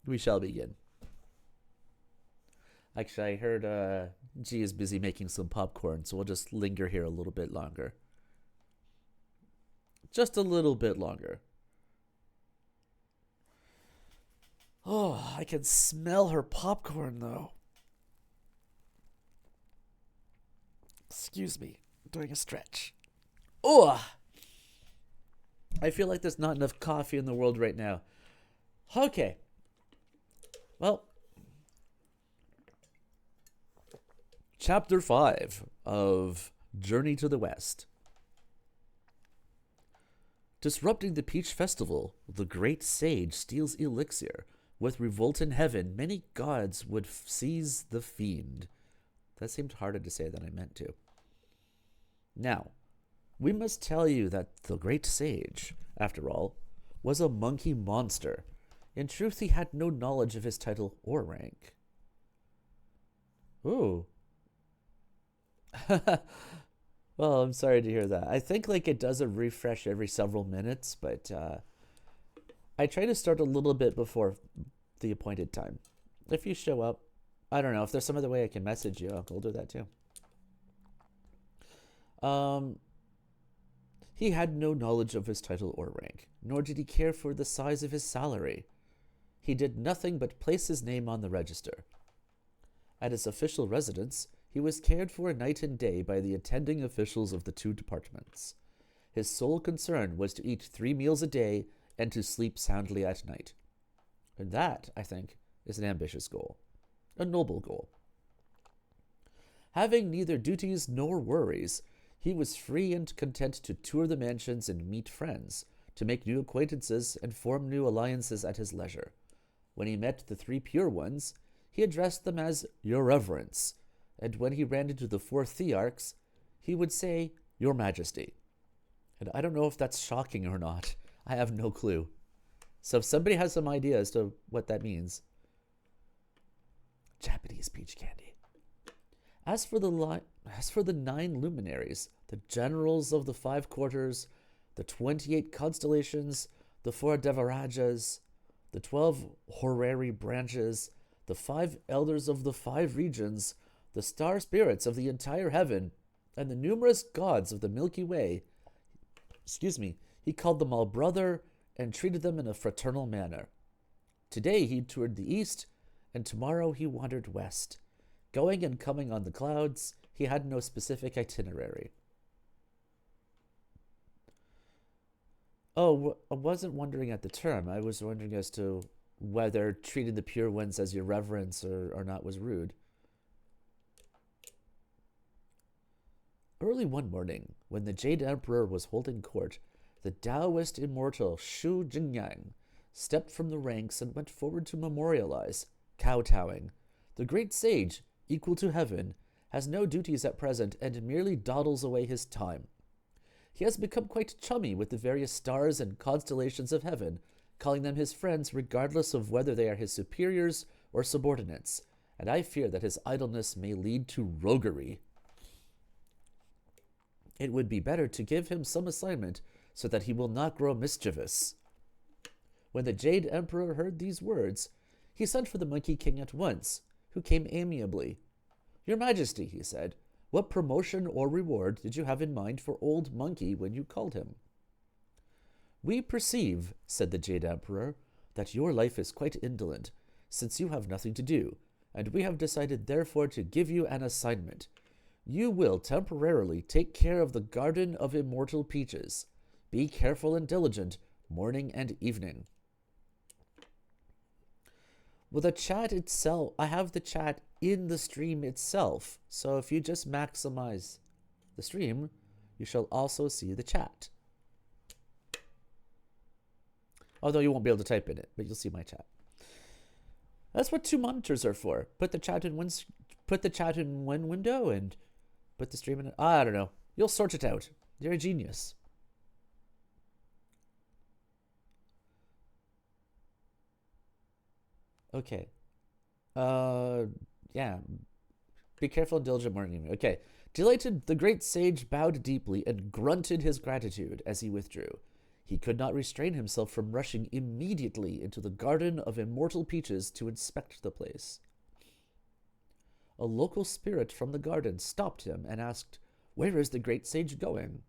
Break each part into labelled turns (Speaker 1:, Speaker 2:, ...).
Speaker 1: We shall begin. Actually, I heard G is busy making some popcorn, so we'll just linger here a little bit longer. Just a little bit longer. Oh, I can smell her popcorn, though. Excuse me. I'm doing a stretch. Oh, I feel like there's not enough coffee in the world right now. Okay. Well, Chapter 5 of Journey to the West. Disrupting the Peach Festival, the great sage steals elixir. With revolt in heaven, many gods would seize the fiend. That seemed harder to say than I meant to. Now, we must tell you that the great sage, after all, was a monkey monster. In truth, he had no knowledge of his title or rank. Ooh. Well, I'm sorry to hear that. I think like it does a refresh every several minutes, but I try to start a little bit before the appointed time. If you show up, I don't know if there's some other way I can message you. I'll do that too. He had no knowledge of his title or rank, nor did he care for the size of his salary. He did nothing but place his name on the register. At his official residence, he was cared for night and day by the attending officials of the two departments. His sole concern was to eat 3 meals a day and to sleep soundly at night. And that, I think, is an ambitious goal. A noble goal. Having neither duties nor worries, he was free and content to tour the mansions and meet friends, to make new acquaintances and form new alliances at his leisure. When he met the 3 pure ones, he addressed them as Your Reverence, and when he ran into the 4 Thearchs, he would say, Your Majesty. And I don't know if that's shocking or not. I have no clue. So if somebody has some idea as to what that means. Japanese peach candy. As for the 9 luminaries, the generals of the 5 quarters, the 28 constellations, the 4 Devarajas, the 12 horary branches, the 5 elders of the 5 regions, the star spirits of the entire heaven, and the numerous gods of the Milky Way, he called them all brother and treated them in a fraternal manner. Today he toured the east, and tomorrow he wandered west. Going and coming on the clouds, he had no specific itinerary. Oh, I wasn't wondering at the term. I was wondering as to whether treating the pure ones as your reverence or not was rude. Early one morning, when the Jade Emperor was holding court, the Taoist immortal Shu Jingyang stepped from the ranks and went forward to memorialize, kowtowing. The great sage, equal to heaven, has no duties at present and merely dawdles away his time. He has become quite chummy with the various stars and constellations of heaven, calling them his friends regardless of whether they are his superiors or subordinates, and I fear that his idleness may lead to roguery. It would be better to give him some assignment so that he will not grow mischievous. When the Jade Emperor heard these words, he sent for the Monkey King at once, who came amiably. Your Majesty, he said, what promotion or reward did you have in mind for Old Monkey when you called him? We perceive, said the Jade Emperor, that your life is quite indolent, since you have nothing to do, and we have decided therefore to give you an assignment. You will temporarily take care of the Garden of Immortal Peaches. Be careful and diligent, morning and evening. Well, the chat itself, I have the chat in the stream itself. So if you just maximize the stream, you shall also see the chat. Although you won't be able to type in it, but you'll see my chat. That's what 2 monitors are for. Put the chat in one window and put the stream in. I don't know. You'll sort it out. You're a genius. Okay. Yeah. Be careful and diligent morning. Okay. Delighted, the great sage bowed deeply and grunted his gratitude as he withdrew. He could not restrain himself from rushing immediately into the garden of immortal peaches to inspect the place. A local spirit from the garden stopped him and asked, "Where is the great sage going?"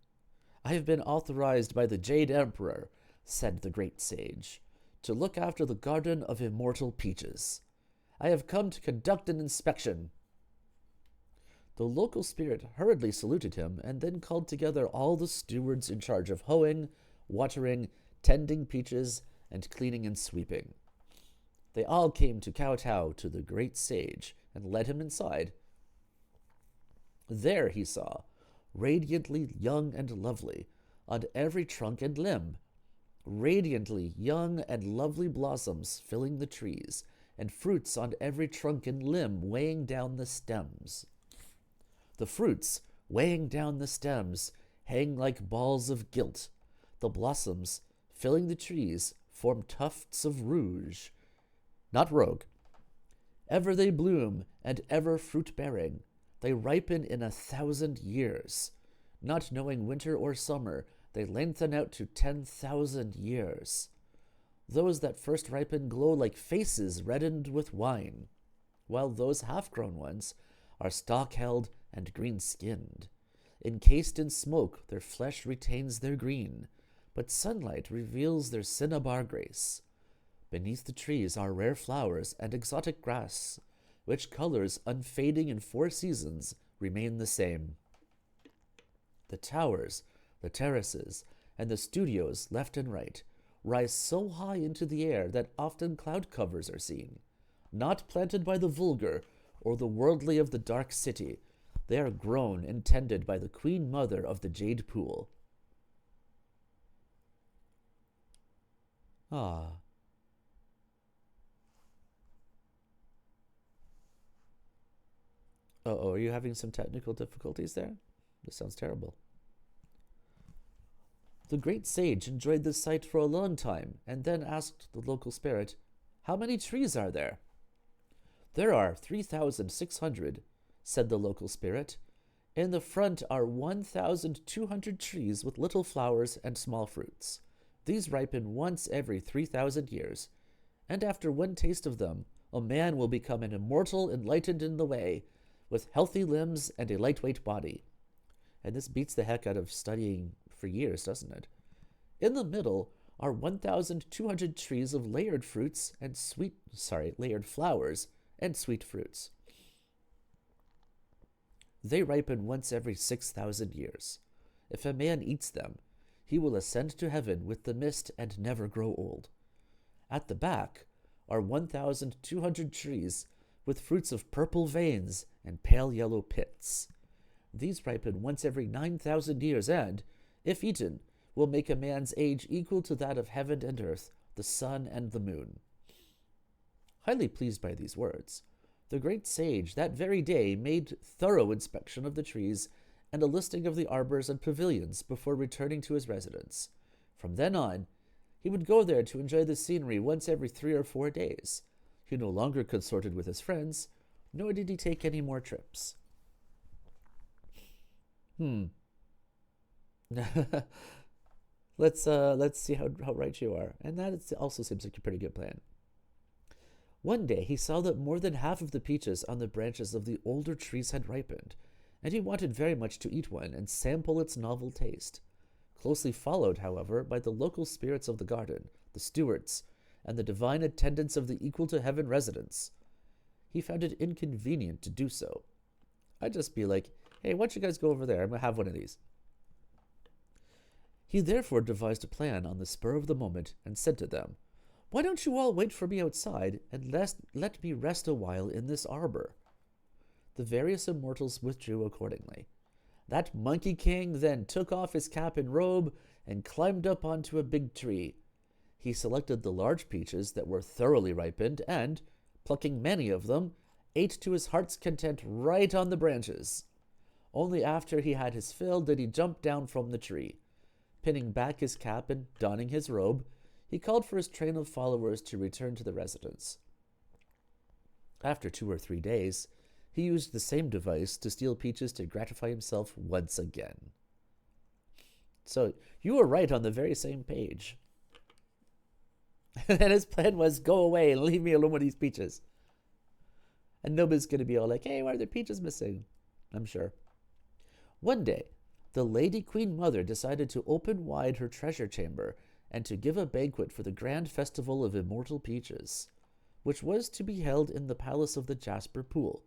Speaker 1: "I have been authorized by the Jade Emperor," said the great sage, "to look after the garden of immortal peaches. I have come to conduct an inspection." The local spirit hurriedly saluted him and then called together all the stewards in charge of hoeing, watering, tending peaches, and cleaning and sweeping. They all came to kowtow to the great sage and led him inside. There he saw, radiantly young and lovely, on every trunk and limb, radiantly young and lovely blossoms filling the trees, and fruits on every trunk and limb weighing down the stems. The fruits, weighing down the stems, hang like balls of gilt. The blossoms, filling the trees, form tufts of rouge, not rogue. Ever they bloom, and ever fruit-bearing. They ripen in 1,000 years. Not knowing winter or summer, they lengthen out to 10,000 years. Those that first ripen glow like faces reddened with wine, while those half-grown ones are stalk-held and green-skinned. Encased in smoke, their flesh retains their green, but sunlight reveals their cinnabar grace. Beneath the trees are rare flowers and exotic grass, which colors, unfading in 4 seasons, remain the same. The towers, the terraces, and the studios left and right rise so high into the air that often cloud covers are seen. Not planted by the vulgar or the worldly of the dark city, they are grown and tended by the queen mother of the jade pool. Ah. Uh-oh, are you having some technical difficulties there? This sounds terrible. The great sage enjoyed this sight for a long time, and then asked the local spirit, "How many trees are there?" "There are 3,600, said the local spirit. "In the front are 1,200 trees with little flowers and small fruits. These ripen once every 3,000 years, and after one taste of them, a man will become an immortal enlightened in the way, with healthy limbs and a lightweight body." And this beats the heck out of studying for years, doesn't it? In the middle are 1,200 trees of layered flowers and sweet fruits. They ripen once every 6,000 years. If a man eats them, he will ascend to heaven with the mist and never grow old. At the back are 1,200 trees with fruits of purple veins and pale yellow pits. These ripen once every 9,000 years and, if eaten, will make a man's age equal to that of heaven and earth, the sun and the moon. Highly pleased by these words, the great sage that very day made thorough inspection of the trees and a listing of the arbors and pavilions before returning to his residence. From then on, he would go there to enjoy the scenery once every 3 or 4 days. He no longer consorted with his friends, nor did he take any more trips. Let's see how right you are. And that also seems like a pretty good plan. One day he saw that more than half of the peaches on the branches of the older trees had ripened, and he wanted very much to eat one and sample its novel taste. Closely followed, however, by the local spirits of the garden, the stewards, and the divine attendants of the equal-to-heaven residents, he found it inconvenient to do so. I'd just be like, "Hey, why don't you guys go over there? I'm going to have one of these." He therefore devised a plan on the spur of the moment and said to them, "Why don't you all wait for me outside and let me rest a while in this arbor?" The various immortals withdrew accordingly. That monkey king then took off his cap and robe and climbed up onto a big tree. He selected the large peaches that were thoroughly ripened and, plucking many of them, ate to his heart's content right on the branches. Only after he had his fill did he jump down from the tree. Pinning back his cap and donning his robe, he called for his train of followers to return to the residence. After 2 or 3 days, he used the same device to steal peaches to gratify himself once again. So you were right on the very same page. And his plan was go away and leave me alone with these peaches. And nobody's going to be all like, hey, why are the peaches missing? I'm sure. One day, the Lady Queen Mother decided to open wide her treasure chamber and to give a banquet for the grand festival of immortal peaches, which was to be held in the palace of the Jasper Pool.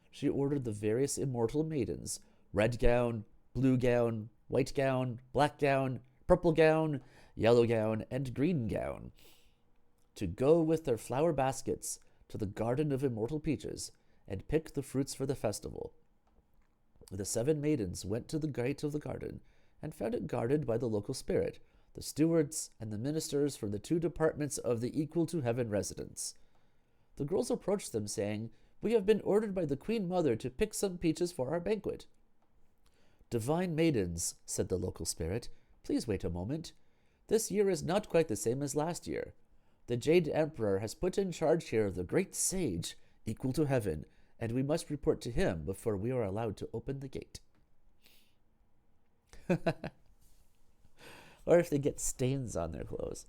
Speaker 1: She ordered the various immortal maidens, red gown, blue gown, white gown, black gown, purple gown, yellow gown, and green gown, to go with their flower baskets to the garden of immortal peaches and pick the fruits for the festival. The 7 maidens went to the gate of the garden and found it guarded by the local spirit, the stewards, and the ministers from the 2 departments of the Equal to Heaven residents. The girls approached them, saying, "We have been ordered by the Queen Mother to pick some peaches for our banquet." "Divine maidens," said the local spirit, "please wait a moment. This year is not quite the same as last year. The Jade Emperor has put in charge here the great sage, Equal to Heaven, and we must report to him before we are allowed to open the gate." Or if they get stains on their clothes.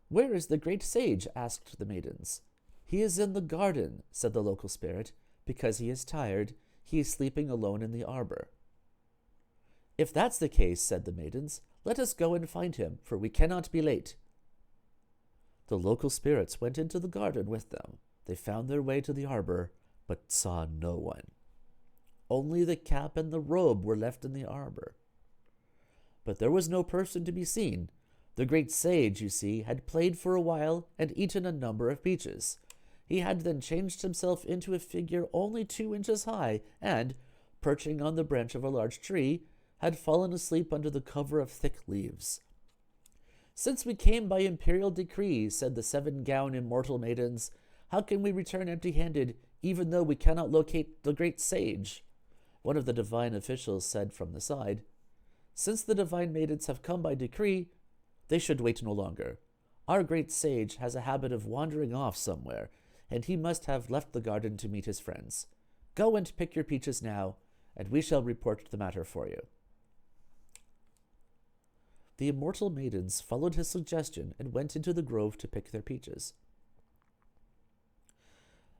Speaker 1: "Where is the great sage?" asked the maidens. "He is in the garden," said the local spirit. "Because he is tired, he is sleeping alone in the arbor." "If that's the case," said the maidens, "let us go and find him, for we cannot be late." The local spirits went into the garden with them. They found their way to the arbor, but saw no one. Only the cap and the robe were left in the arbor. But there was no person to be seen. The great sage, you see, had played for a while and eaten a number of peaches. He had then changed himself into a figure only 2 inches high and, perching on the branch of a large tree, had fallen asleep under the cover of thick leaves. "Since we came by imperial decree," said the 7-gown immortal maidens, "how can we return empty-handed, even though we cannot locate the great sage?" One of the divine officials said from the side, "Since the divine maidens have come by decree, they should wait no longer. Our great sage has a habit of wandering off somewhere, and he must have left the garden to meet his friends. Go and pick your peaches now, and we shall report the matter for you." The immortal maidens followed his suggestion and went into the grove to pick their peaches.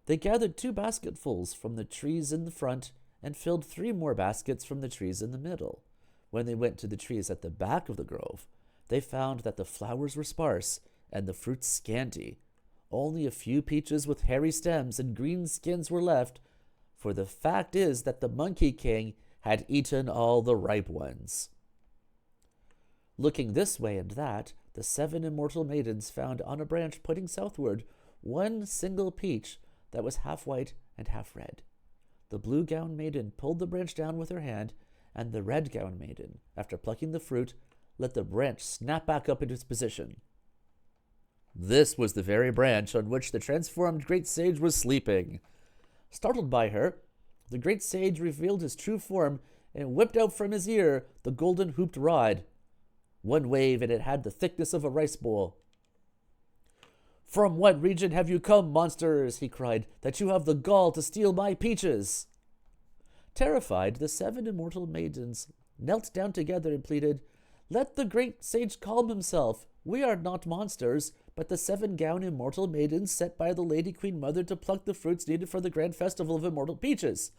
Speaker 1: They gathered 2 basketfuls from the trees in the front and filled 3 more baskets from the trees in the middle. When they went to the trees at the back of the grove, they found that the flowers were sparse and the fruits scanty. Only a few peaches with hairy stems and green skins were left, for the fact is that the Monkey King had eaten all the ripe ones. Looking this way and that, the 7 immortal maidens found on a branch pointing southward 1 single peach that was half white and half red. The blue-gown maiden pulled the branch down with her hand, and the red-gown maiden, after plucking the fruit, let the branch snap back up into its position. This was the very branch on which the transformed great sage was sleeping. Startled by her, the great sage revealed his true form and whipped out from his ear the golden hooped rod. One wave, and it had the thickness of a rice bowl. "From what region have you come, monsters?" he cried, "that you have the gall to steal my peaches?" Terrified, the 7 immortal maidens knelt down together and pleaded, "Let the great sage calm himself. We are not monsters, but the 7-gown immortal maidens sent by the Lady Queen Mother to pluck the fruits needed for the grand festival of immortal peaches.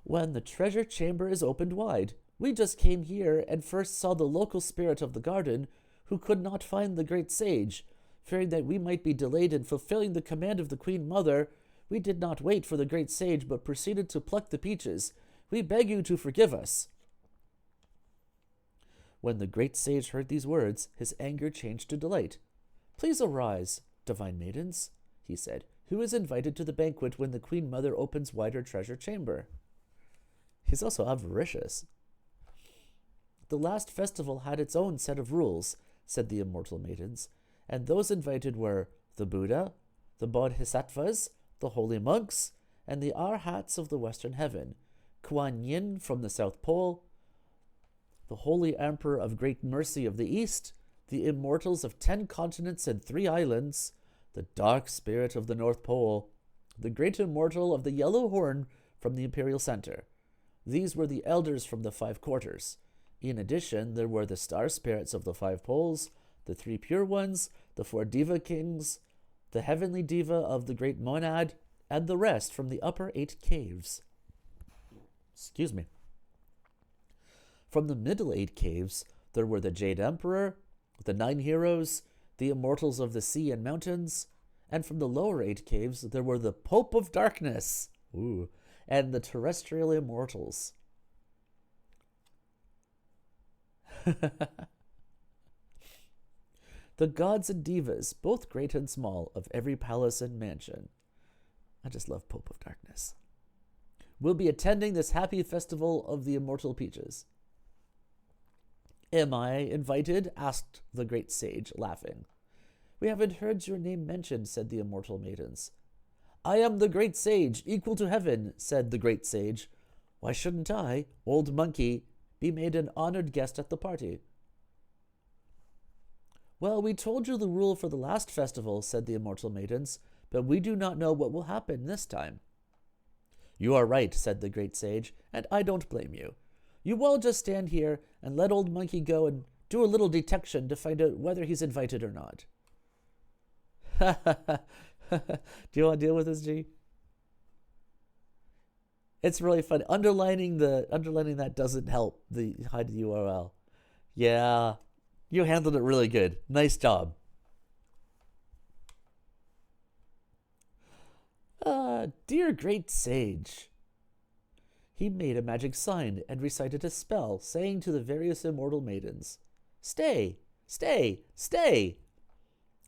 Speaker 1: When the treasure chamber is opened wide, we just came here and first saw the local spirit of the garden, who could not find the great sage. Fearing that we might be delayed in fulfilling the command of the Queen Mother, we did not wait for the great sage, but proceeded to pluck the peaches. We beg you to forgive us." When the great sage heard these words, his anger changed to delight. "Please arise, divine maidens," he said. "Who is invited to the banquet when the Queen Mother opens wide her treasure chamber?" He's also avaricious. "The last festival had its own set of rules," said the immortal maidens, "and those invited were the Buddha, the Bodhisattvas, the holy monks, and the Arhats of the Western Heaven, Kuan Yin from the South Pole, the Holy Emperor of Great Mercy of the East, the immortals of 10 continents and 3 islands, the Dark Spirit of the North Pole, the Great Immortal of the Yellow Horn from the Imperial Center, These were the elders from the 5 quarters. In addition, there were the star spirits of the 5 poles, the 3 pure ones, the 4 diva kings, the heavenly diva of the great monad, and the rest from the upper 8 caves. Excuse me. From the middle 8 caves, there were the Jade Emperor, the 9 heroes, the immortals of the sea and mountains, and from the lower 8 caves, there were the Pope of Darkness, and the terrestrial immortals. The gods and divas, both great and small, of every palace and mansion. I just love Pope of Darkness. Will be attending this happy festival of the immortal peaches. Am I invited? Asked the great sage, laughing. We haven't heard your name mentioned, said the immortal maidens. I am the great sage, equal to heaven, said the great sage. Why shouldn't I, old monkey, be made an honored guest at the party? Well, we told you the rule for the last festival, said the immortal maidens, but we do not know what will happen this time. You are right, said the great sage, and I don't blame you. You all just stand here and let old monkey go and do a little detection to find out whether he's invited or not. Do you want to deal with this, G? It's really fun. Underlining that doesn't help the hide the URL. Yeah, you handled it really good. Nice job. Dear great sage. He made a magic sign and recited a spell, saying to the various immortal maidens, Stay, stay, stay.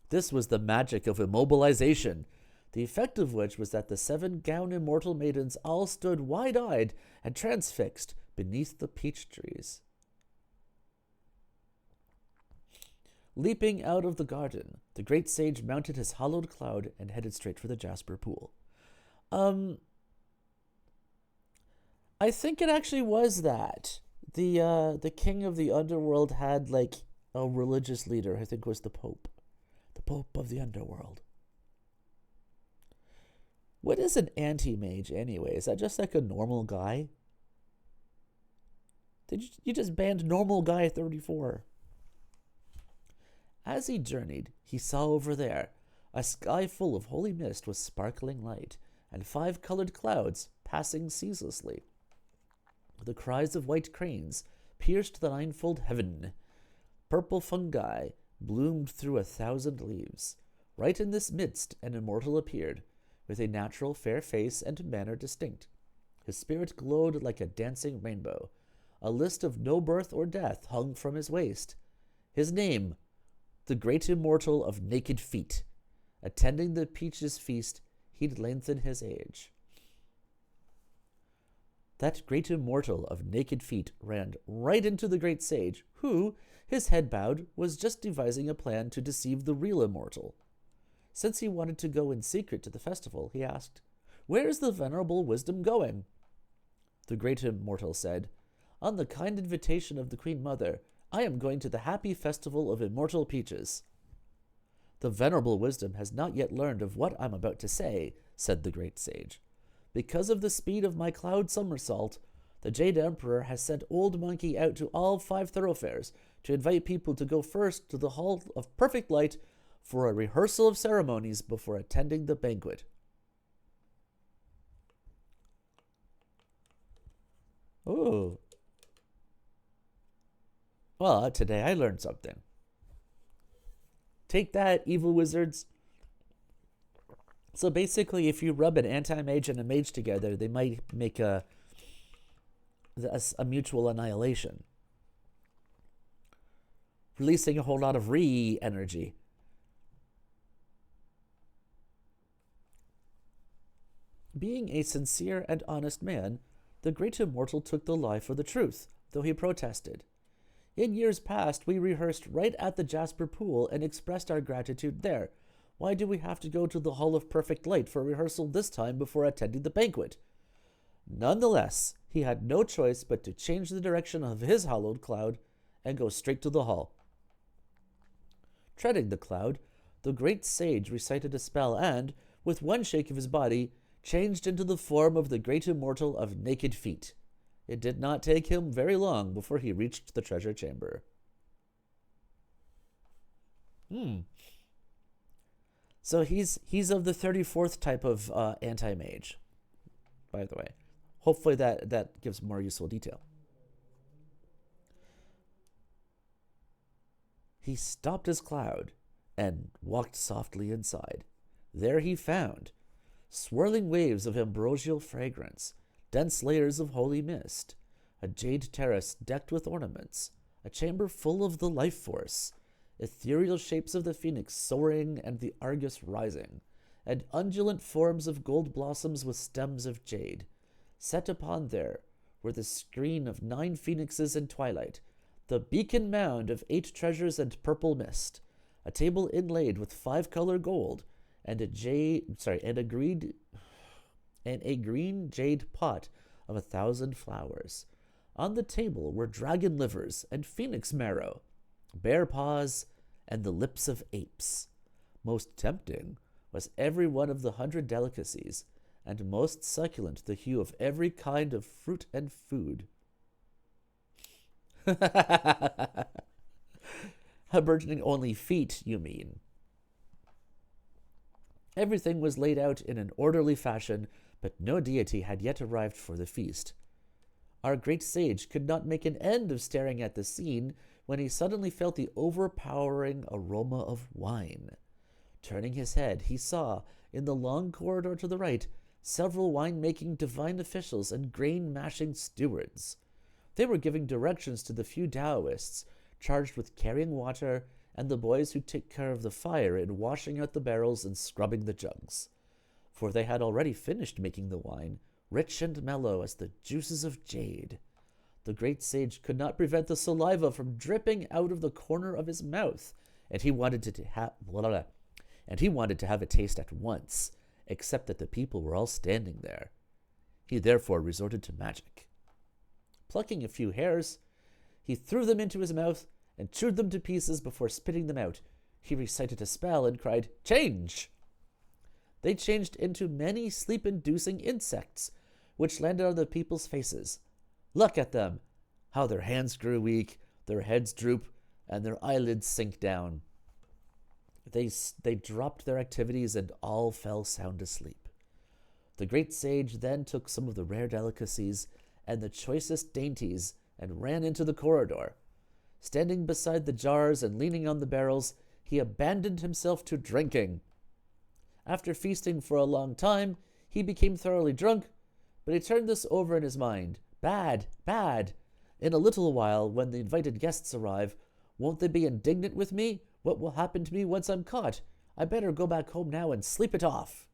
Speaker 1: This was the magic of immobilization, the effect of which was that the 7 gown immortal maidens all stood wide-eyed and transfixed beneath the peach trees. Leaping out of the garden, the great sage mounted his hollowed cloud and headed straight for the Jasper pool. I think it actually was that. The king of the underworld had like a religious leader. I think it was the Pope. The Pope of the underworld. What is an anti-mage anyway? Is that just like a normal guy? You just banned normal guy 34. As he journeyed, he saw over there a sky full of holy mist with sparkling light, and 5 colored clouds passing ceaselessly. The cries of white cranes pierced the ninefold heaven. Purple fungi bloomed through 1,000 leaves. Right in this midst an immortal appeared, with a natural fair face and manner distinct. His spirit glowed like a dancing rainbow. A list of no birth or death hung from his waist. His name, the great immortal of naked feet. Attending the peaches feast, he'd lengthen his age. That great immortal of naked feet ran right into the great sage, who, his head bowed, was just devising a plan to deceive the real immortal. Since he wanted to go in secret to the festival, he asked, Where is the venerable wisdom going? The great immortal said, On the kind invitation of the Queen Mother, I am going to the happy festival of immortal peaches. The venerable wisdom has not yet learned of what I'm about to say, said the great sage. Because of the speed of my cloud somersault, the Jade Emperor has sent Old Monkey out to all 5 thoroughfares to invite people to go first to the Hall of Perfect Light for a rehearsal of ceremonies before attending the banquet. Oh. Well, today I learned something. Take that, evil wizards. So basically, if you rub an anti-mage and a mage together, they might make a mutual annihilation, releasing a whole lot of re-energy. Being a sincere and honest man, the great immortal took the lie for the truth, though he protested. In years past, we rehearsed right at the Jasper Pool and expressed our gratitude there. Why do we have to go to the Hall of Perfect Light for rehearsal this time before attending the banquet? Nonetheless, he had no choice but to change the direction of his hallowed cloud and go straight to the hall. Treading the cloud, the great sage recited a spell and, with one shake of his body, changed into the form of the great immortal of naked feet. It did not take him very long before he reached the treasure chamber. So he's of the 34th type of anti-mage, by the way. Hopefully that gives more useful detail. He stopped his cloud and walked softly inside. There he found swirling waves of ambrosial fragrance, dense layers of holy mist, a jade terrace decked with ornaments, a chamber full of the life force, ethereal shapes of the phoenix soaring and the argus rising, and undulant forms of gold blossoms with stems of jade. Set upon there were the screen of 9 phoenixes in twilight, the beacon mound of 8 treasures and purple mist, a table inlaid with 5-color gold, and a green jade pot of 1,000 flowers. On the table were dragon livers and phoenix marrow, bear paws, and the lips of apes. Most tempting was every one of the 100 delicacies, and most succulent the hue of every kind of fruit and food. A burgeoning only feet, you mean? Everything was laid out in an orderly fashion, but no deity had yet arrived for the feast. Our great sage could not make an end of staring at the scene when he suddenly felt the overpowering aroma of wine. Turning his head, he saw, in the long corridor to the right, several wine-making divine officials and grain-mashing stewards. They were giving directions to the few Taoists charged with carrying water and the boys who take care of the fire in washing out the barrels and scrubbing the jugs. For they had already finished making the wine, rich and mellow as the juices of jade. The great sage could not prevent the saliva from dripping out of the corner of his mouth, and he wanted to have it taste at once, except that the people were all standing there. He therefore resorted to magic. Plucking a few hairs, he threw them into his mouth and chewed them to pieces before spitting them out. He recited a spell and cried, "Change!" They changed into many sleep-inducing insects, which landed on the people's faces. Look at them! How their hands grew weak, their heads droop, and their eyelids sink down. They dropped their activities and all fell sound asleep. The great sage then took some of the rare delicacies and the choicest dainties and ran into the corridor. Standing beside the jars and leaning on the barrels, he abandoned himself to drinking. After feasting for a long time, he became thoroughly drunk, but he turned this over in his mind. Bad, bad. In a little while, when the invited guests arrive, won't they be indignant with me? What will happen to me once I'm caught? I better go back home now and sleep it off.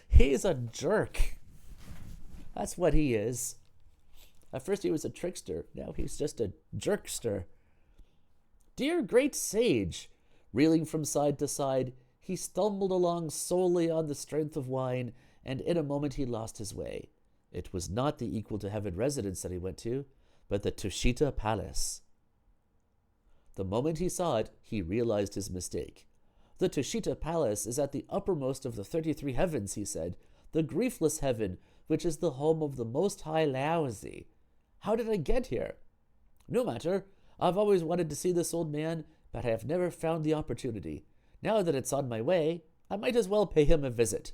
Speaker 1: He's a jerk. That's what he is. At first he was a trickster. Now he's just a jerkster. Dear great sage, reeling from side to side, he stumbled along solely on the strength of wine, and in a moment he lost his way. It was not the equal to heaven residence that he went to, but the Tushita Palace. The moment he saw it, he realized his mistake. The Tushita Palace is at the uppermost of the 33 heavens, he said, the griefless heaven, which is the home of the Most High Laozi. How did I get here? No matter. I've always wanted to see this old man, but I have never found the opportunity. Now that it's on my way, I might as well pay him a visit.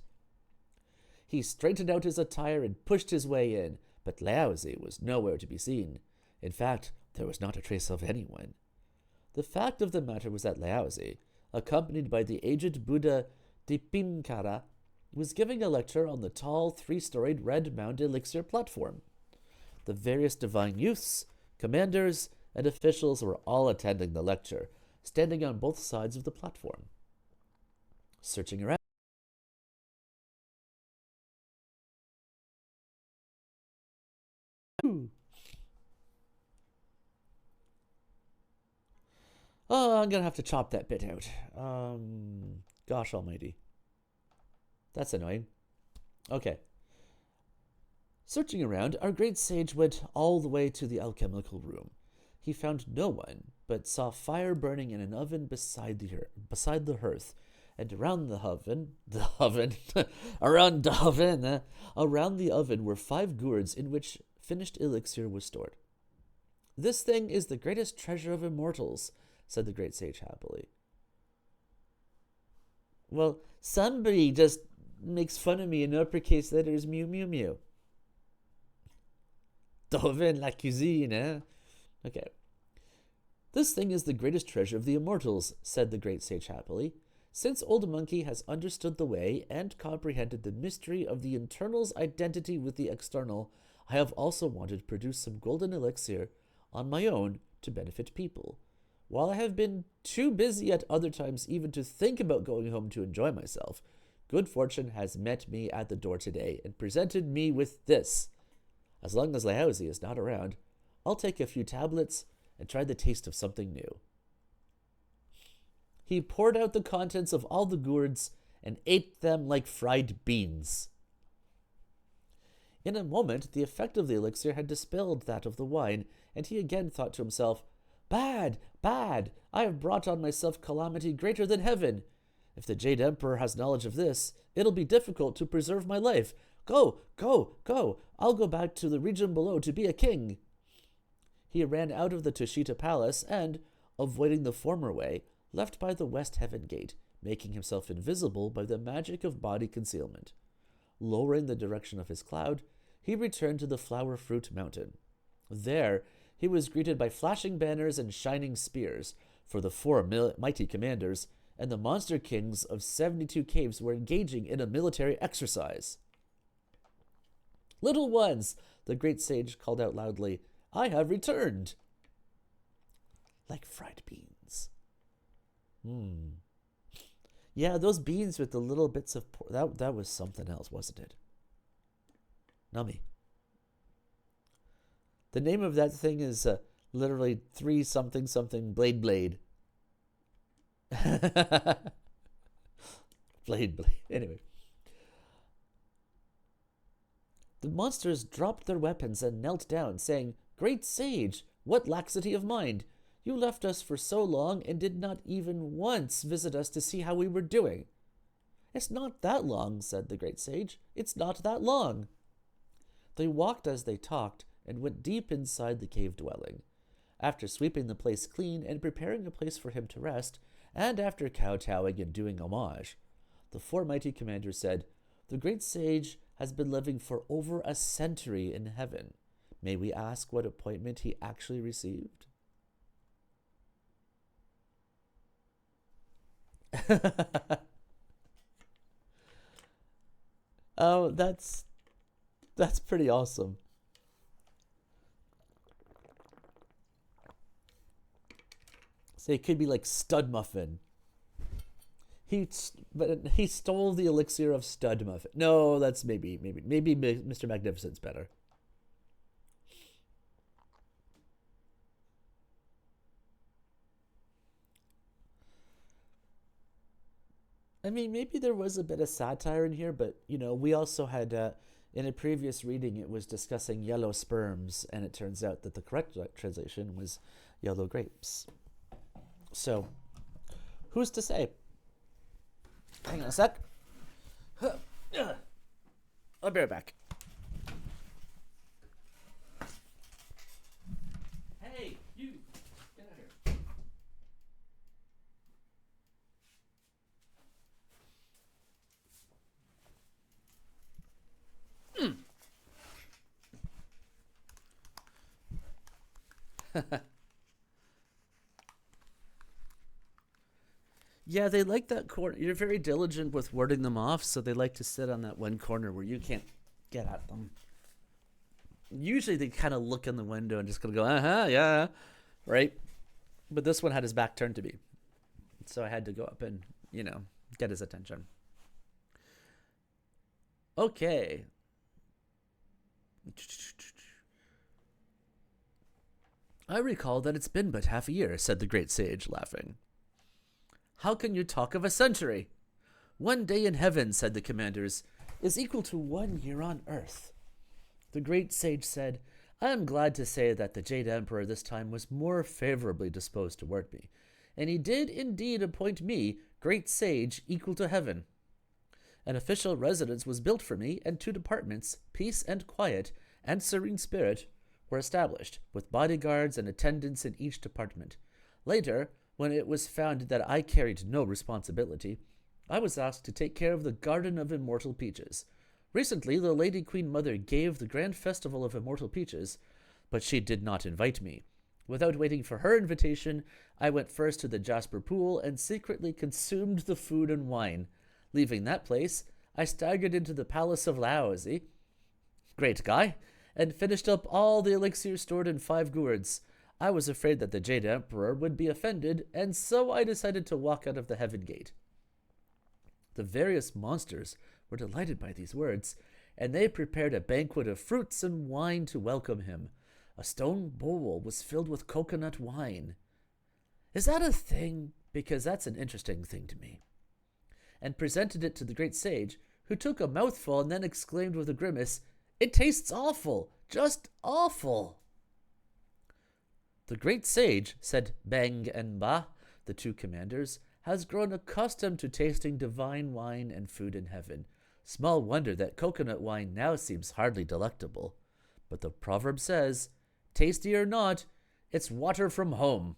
Speaker 1: He straightened out his attire and pushed his way in, but Laozi was nowhere to be seen. In fact, there was not a trace of anyone. The fact of the matter was that Laozi, accompanied by the aged Buddha Dipinkara, was giving a lecture on the tall, 3-storied red mound elixir platform. The various divine youths, commanders, and officials were all attending the lecture, standing on both sides of the platform. Searching around, oh, I'm going to have to chop that bit out. Gosh almighty. That's annoying. Okay. Searching around, our great sage went all the way to the alchemical room. He found no one, but saw fire burning in an oven beside the hearth, and around around the oven were 5 gourds in which finished elixir was stored. "This thing is the greatest treasure of immortals," said the great sage happily. Well, somebody just makes fun of me in uppercase letters, mew, mew, mew. D'oven la cuisine, eh? Okay. "This thing is the greatest treasure of the immortals," said the great sage happily. "Since Old Monkey has understood the way and comprehended the mystery of the internal's identity with the external, I have also wanted to produce some golden elixir on my own to benefit people. While I have been too busy at other times even to think about going home to enjoy myself, good fortune has met me at the door today and presented me with this. As long as Laozi is not around, I'll take a few tablets and try the taste of something new." He poured out the contents of all the gourds and ate them like fried beans. In a moment, the effect of the elixir had dispelled that of the wine, and he again thought to himself, "Bad, bad! I have brought on myself calamity greater than heaven. If the Jade Emperor has knowledge of this, it'll be difficult to preserve my life. Go, go, go! I'll go back to the region below to be a king." He ran out of the Tushita Palace and, avoiding the former way, left by the West Heaven Gate, making himself invisible by the magic of body concealment. Lowering the direction of his cloud, he returned to the Flower Fruit Mountain. There, he was greeted by flashing banners and shining spears, for the 4 mighty commanders and the monster kings of 72 caves were engaging in a military exercise. "Little ones," the great sage called out loudly, "I have returned." Like fried beans. Yeah, those beans with the little bits of that was something else, wasn't it? Nummy. The name of that thing is literally 3 something something blade. blade. Anyway. The monsters dropped their weapons and knelt down, saying, "Great sage, what laxity of mind! You left us for so long and did not even once visit us to see how we were doing." "It's not that long," said the great sage. "It's not that long." They walked as they talked and went deep inside the cave dwelling. After sweeping the place clean and preparing a place for him to rest, and after kowtowing and doing homage, the 4 mighty commanders said, "The great sage has been living for over a century in heaven. May we ask what appointment he actually received?" Oh, that's pretty awesome. So it could be like Stud Muffin. He stole the elixir of Stud Muffin. No, that's maybe Mr. Magnificent's better. I mean, maybe there was a bit of satire in here, but, we also had, in a previous reading, it was discussing yellow sperms, and it turns out that the correct translation was yellow grapes. So, who's to say? Hang on a sec. I'll be right back. Hey, you! Get out of here. Yeah, they like that corner. You're very diligent with wording them off, so they like to sit on that one corner where you can't get at them. Usually they kind of look in the window and just gonna go, yeah, right? But this one had his back turned to me. So I had to go up and, get his attention. Okay. "I recall that it's been but half a year," said the great sage, laughing. "How can you talk of a century? 1 day in heaven," said the commanders, "is equal to 1 year on earth." The great sage said, "I am glad to say that the Jade Emperor this time was more favorably disposed toward me, and he did indeed appoint me great sage equal to heaven. An official residence was built for me, and 2 departments, peace and quiet, and serene spirit, were established, with bodyguards and attendants in each department. Later, when it was found that I carried no responsibility, I was asked to take care of the Garden of Immortal Peaches. Recently, the Lady Queen Mother gave the Grand Festival of Immortal Peaches, but she did not invite me. Without waiting for her invitation, I went first to the Jasper Pool and secretly consumed the food and wine. Leaving that place, I staggered into the Palace of Laozi, great guy, and finished up all the elixir stored in 5 gourds. I was afraid that the Jade Emperor would be offended, and so I decided to walk out of the Heaven Gate. The various monsters were delighted by these words, and they prepared a banquet of fruits and wine to welcome him. A stone bowl was filled with coconut wine. Is that a thing? Because that's an interesting thing to me. And presented it to the great sage, who took a mouthful and then exclaimed with a grimace, "It tastes awful, just awful." The great sage, said Bang and Ba, the 2 commanders, has grown accustomed to tasting divine wine and food in heaven. Small wonder that coconut wine now seems hardly delectable. But the proverb says, tasty or not, it's water from home.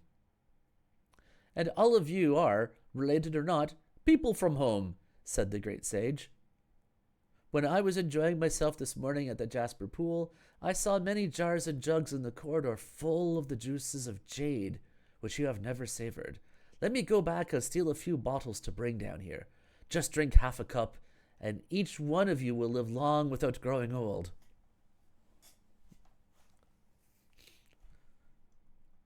Speaker 1: And all of you are, related or not, people from home, said the great sage. When I was enjoying myself this morning at the Jasper Pool, I saw many jars and jugs in the corridor full of the juices of jade, which you have never savored. Let me go back and steal a few bottles to bring down here. Just drink half a cup, and each one of you will live long without growing old.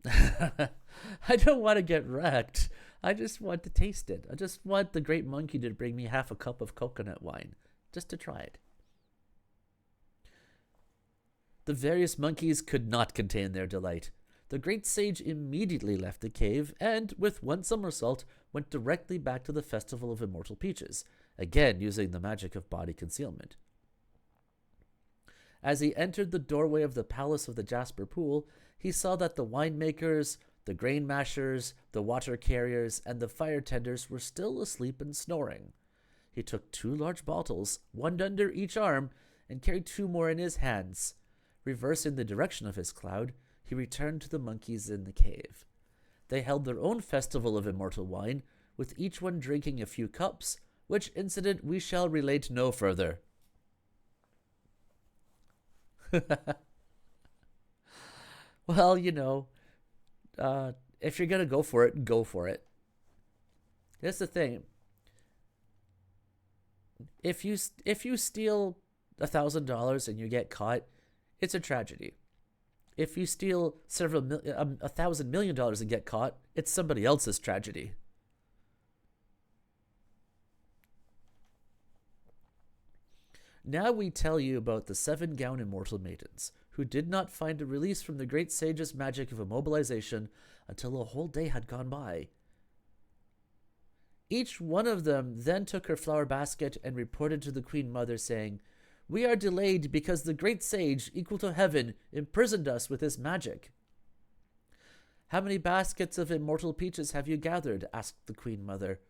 Speaker 1: I don't want to get wrecked. I just want to taste it. I just want the great monkey to bring me half a cup of coconut wine, just to try it. The various monkeys could not contain their delight. The great sage immediately left the cave and, with one somersault, went directly back to the Festival of Immortal Peaches, again using the magic of body concealment. As he entered the doorway of the Palace of the Jasper Pool, he saw that the winemakers, the grain mashers, the water carriers, and the fire tenders were still asleep and snoring. He took 2 large bottles, one under each arm, and carried 2 more in his hands. Reversing the direction of his cloud, he returned to the monkeys in the cave. They held their own festival of immortal wine, with each one drinking a few cups, which incident we shall relate no further. Well, if you're going to go for it, go for it. That's the thing. If you steal $1,000 and you get caught, it's a tragedy. If you steal $1,000 million and get caught, it's somebody else's tragedy. Now we tell you about the 7-gown immortal maidens, who did not find a release from the great sage's magic of immobilization until a whole day had gone by. Each one of them then took her flower basket and reported to the Queen Mother, saying, "We are delayed because the great sage, equal to heaven, imprisoned us with his magic." "How many baskets of immortal peaches have you gathered?" asked the Queen Mother.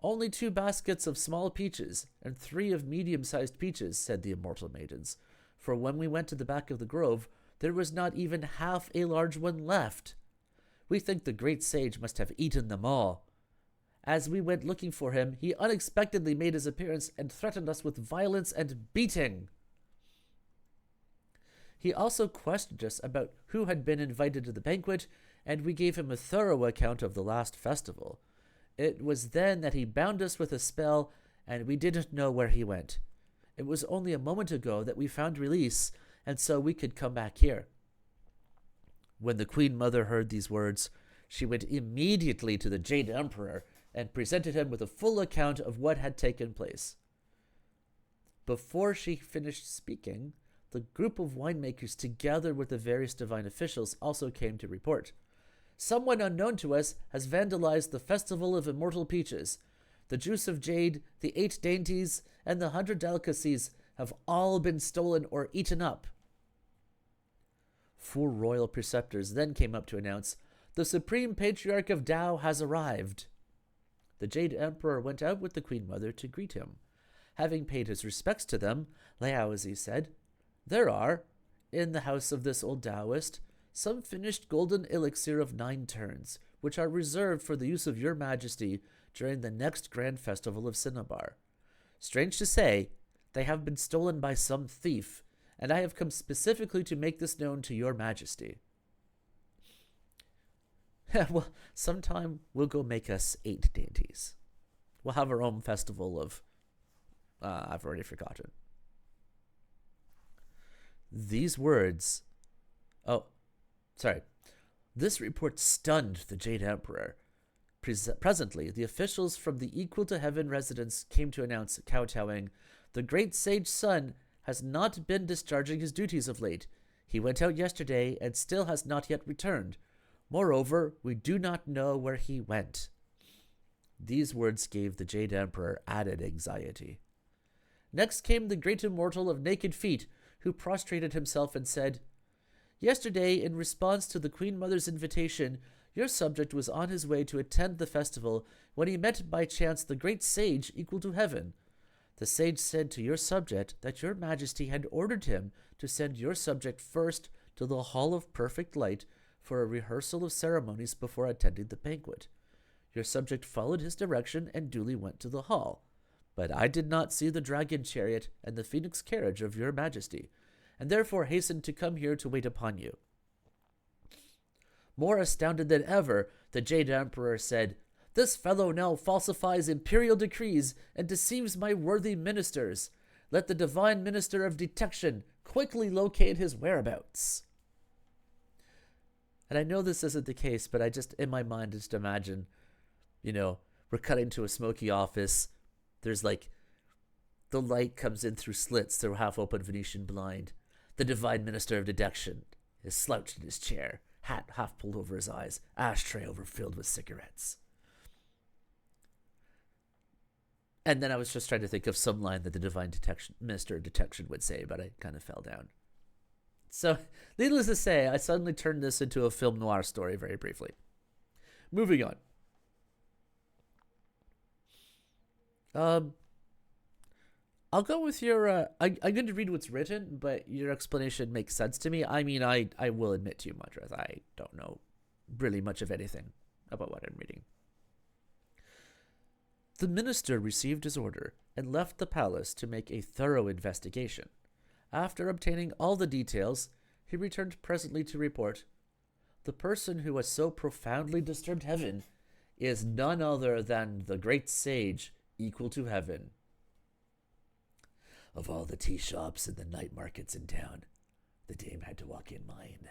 Speaker 1: "Only 2 baskets of small peaches and 3 of medium-sized peaches," said the immortal maidens. "For when we went to the back of the grove, there was not even half a large one left. We think the great sage must have eaten them all. As we went looking for him, he unexpectedly made his appearance and threatened us with violence and beating. He also questioned us about who had been invited to the banquet, and we gave him a thorough account of the last festival. It was then that he bound us with a spell, and we didn't know where he went. It was only a moment ago that we found release, and so we could come back here." When the Queen Mother heard these words, she went immediately to the Jade Emperor and presented him with a full account of what had taken place. Before she finished speaking, the group of winemakers, together with the various divine officials, also came to report. "Someone unknown to us has vandalized the Festival of Immortal Peaches. The juice of jade, the 8 dainties, and the 100 delicacies have all been stolen or eaten up." 4 royal preceptors then came up to announce, The supreme patriarch of Tao has arrived. The Jade Emperor went out with the Queen Mother to greet him. Having paid his respects to them, Laozi said, "There are, in the house of this old Taoist, some finished golden elixir of 9 turns, which are reserved for the use of your majesty during the next grand festival of Cinnabar. Strange to say, they have been stolen by some thief, and I have come specifically to make this known to your majesty." Well, sometime we'll go make us 8 dainties. We'll have our own festival of... I've already forgotten. These words... Oh, sorry. This report stunned the Jade Emperor. Presently, the officials from the Equal to Heaven residence came to announce, kowtowing, "The great sage Sun has not been discharging his duties of late. He went out yesterday and still has not yet returned. Moreover, we do not know where he went." These words gave the Jade Emperor added anxiety. Next came the great immortal of naked feet, who prostrated himself and said, "Yesterday, in response to the Queen Mother's invitation, your subject was on his way to attend the festival when he met by chance the great sage Equal to Heaven. The sage said to your subject that your majesty had ordered him to send your subject first to the Hall of Perfect Light for a rehearsal of ceremonies before attending the banquet. Your subject followed his direction and duly went to the hall. But I did not see the dragon chariot and the phoenix carriage of your majesty, and therefore hastened to come here to wait upon you." More astounded than ever, the Jade Emperor said, "This fellow now falsifies imperial decrees and deceives my worthy ministers. Let the divine minister of detection quickly locate his whereabouts." And I know this isn't the case, but I just, in my mind, just imagine, we're cutting to a smoky office. There's the light comes in through slits through half-open Venetian blind. The divine minister of detection is slouched in his chair, hat half pulled over his eyes, ashtray overfilled with cigarettes. And then I was just trying to think of some line that the divine minister of detection would say, but I kind of fell down. So, needless to say, I suddenly turned this into a film noir story very briefly. Moving on. I'll go with your... I'm going to read what's written, but your explanation makes sense to me. I mean, I will admit to you, Madras, I don't know really much of anything about what I'm reading. The minister received his order and left the palace to make a thorough investigation. After obtaining all the details, he returned presently to report, "The person who has so profoundly disturbed heaven is none other than the great sage Equal to Heaven. Of all the tea shops and the night markets in town, the dame had to walk in mine."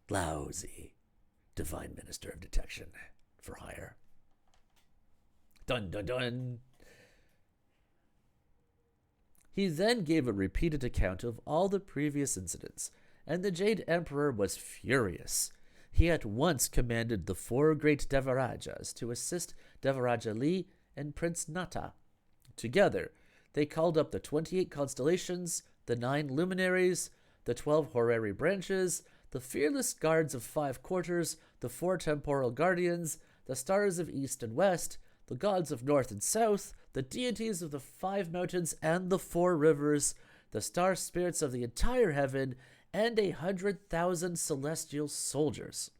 Speaker 1: Lousy. Divine Minister of Detection for hire. Dun dun dun. He then gave a repeated account of all the previous incidents, and the Jade Emperor was furious. He at once commanded the 4 great Devarajas to assist Devaraja Li and Prince Nata. Together, they called up the 28 constellations, the 9 luminaries, the 12 horary branches, the fearless guards of 5 quarters, the 4 temporal guardians, the stars of east and west, the gods of north and south, the deities of the 5 mountains and the 4 rivers, the star spirits of the entire heaven, and 100,000 celestial soldiers.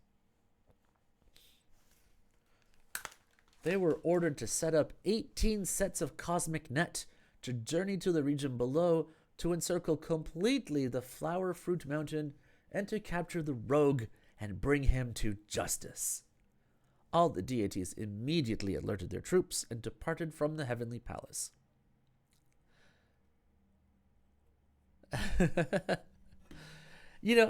Speaker 1: They were ordered to set up 18 sets of cosmic net to journey to the region below, to encircle completely the flower fruit mountain, and to capture the rogue and bring him to justice. All the deities immediately alerted their troops and departed from the heavenly palace.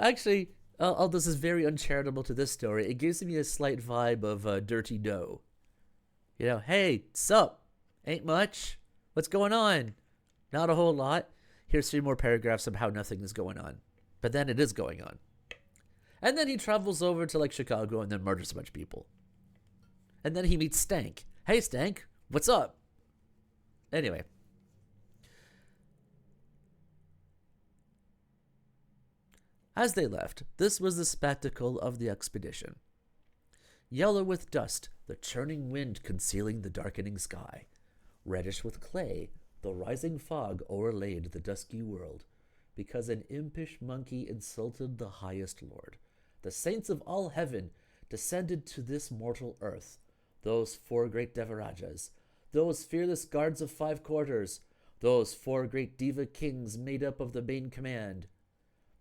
Speaker 1: Actually, all this is very uncharitable to this story. It gives me a slight vibe of Dirty Dough. Hey, sup? Ain't much? What's going on? Not a whole lot. Here's 3 more paragraphs of how nothing is going on. But then it is going on. And then he travels over to Chicago and then murders a bunch of people. And then he meets Stank. Hey, Stank, what's up? Anyway. As they left, this was the spectacle of the expedition. Yellow with dust, the churning wind concealing the darkening sky. Reddish with clay, the rising fog o'erlaid the dusky world, because an impish monkey insulted the highest Lord. The saints of all heaven descended to this mortal earth, those 4 great Devarajas, those fearless guards of 5 quarters, those 4 great Deva kings made up of the main command.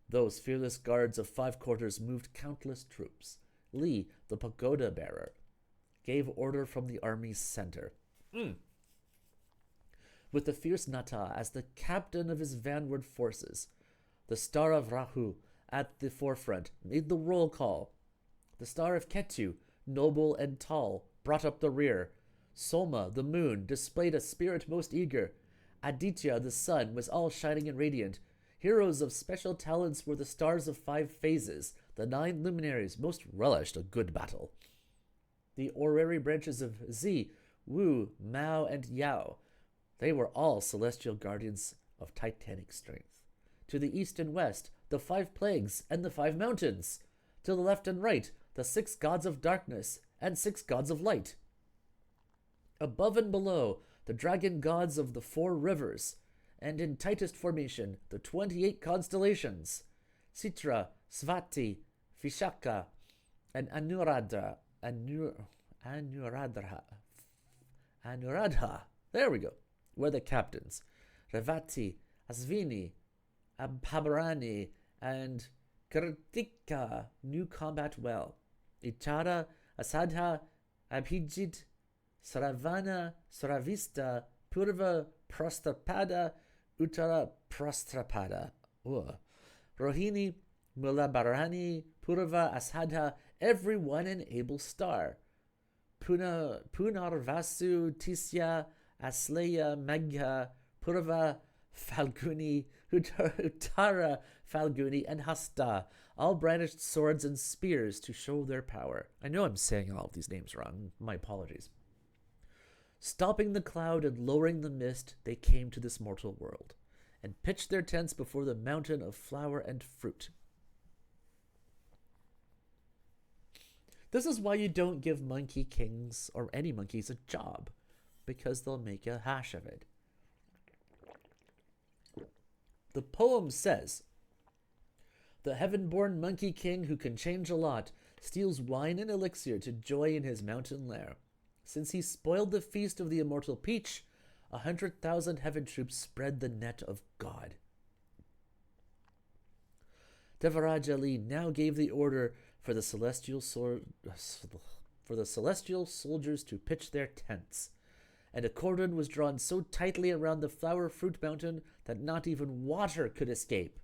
Speaker 1: Those fearless guards of 5 quarters moved countless troops. Li, the pagoda bearer, gave order from the army's center. With the fierce Nata as the captain of his vanward forces, the star of Rahu at the forefront made the roll call. The star of Ketu, noble and tall, brought up the rear. Soma, the moon, displayed a spirit most eager. Aditya, the sun, was all shining and radiant. Heroes of special talents were the stars of 5 phases. The 9 luminaries most relished a good battle. The orrery branches of Zi, Wu, Mao, and Yao, they were all celestial guardians of titanic strength. To the east and west, the 5 plagues and the 5 mountains. To the left and right, the 6 gods of darkness and 6 gods of light. Above and below, the dragon gods of the 4 rivers, and in tightest formation, the 28 constellations. Citra, Svati, Vishaka, and Anuradha. There we go. Were the captains. Revati, Asvini, Abhabarani, and Kartika knew combat well. Ichara, Asadha, Abhijit, Saravana, Saravista, Purva, Prastrapada, Uttara, Prastrapada. Rohini, Mulabarani, Purva, Asadha, every one an able star. Punarvasu, Tisya, Asleya, Magha, Purva, Falguni, Uttara, Falguni, and Hasta, all brandished swords and spears to show their power. I know I'm saying all of these names wrong. My apologies. Stopping the cloud and lowering the mist, they came to this mortal world, and pitched their tents before the mountain of flower and fruit. This is why you don't give monkey kings or any monkeys a job, because they'll make a hash of it. The poem says, the heaven-born monkey king who can change a lot steals wine and elixir to joy in his mountain lair. Since he spoiled the feast of the immortal peach, 100,000 heaven troops spread the net of God. Devaraja Li now gave the order for the celestial soldiers to pitch their tents, and a cordon was drawn so tightly around the flower fruit mountain that not even water could escape.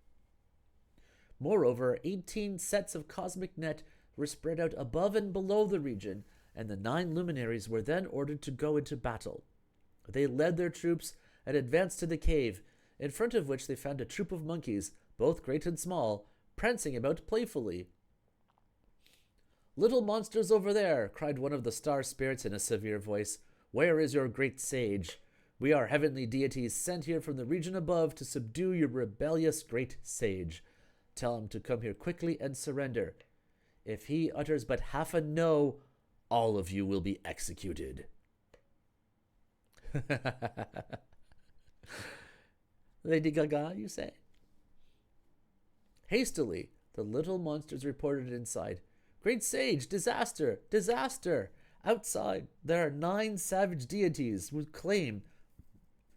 Speaker 1: Moreover, 18 sets of cosmic net were spread out above and below the region, and the 9 luminaries were then ordered to go into battle. They led their troops and advanced to the cave, in front of which they found a troop of monkeys, both great and small, prancing about playfully. "Little monsters over there," cried one of the star spirits in a severe voice, "where is your great sage? We are heavenly deities sent here from the region above to subdue your rebellious great sage. Tell him to come here quickly and surrender. If he utters but half a no, all of you will be executed." Lady Gaga, you say? Hastily, the little monsters reported inside. "Great sage, disaster, disaster! Outside, there are 9 savage deities who claim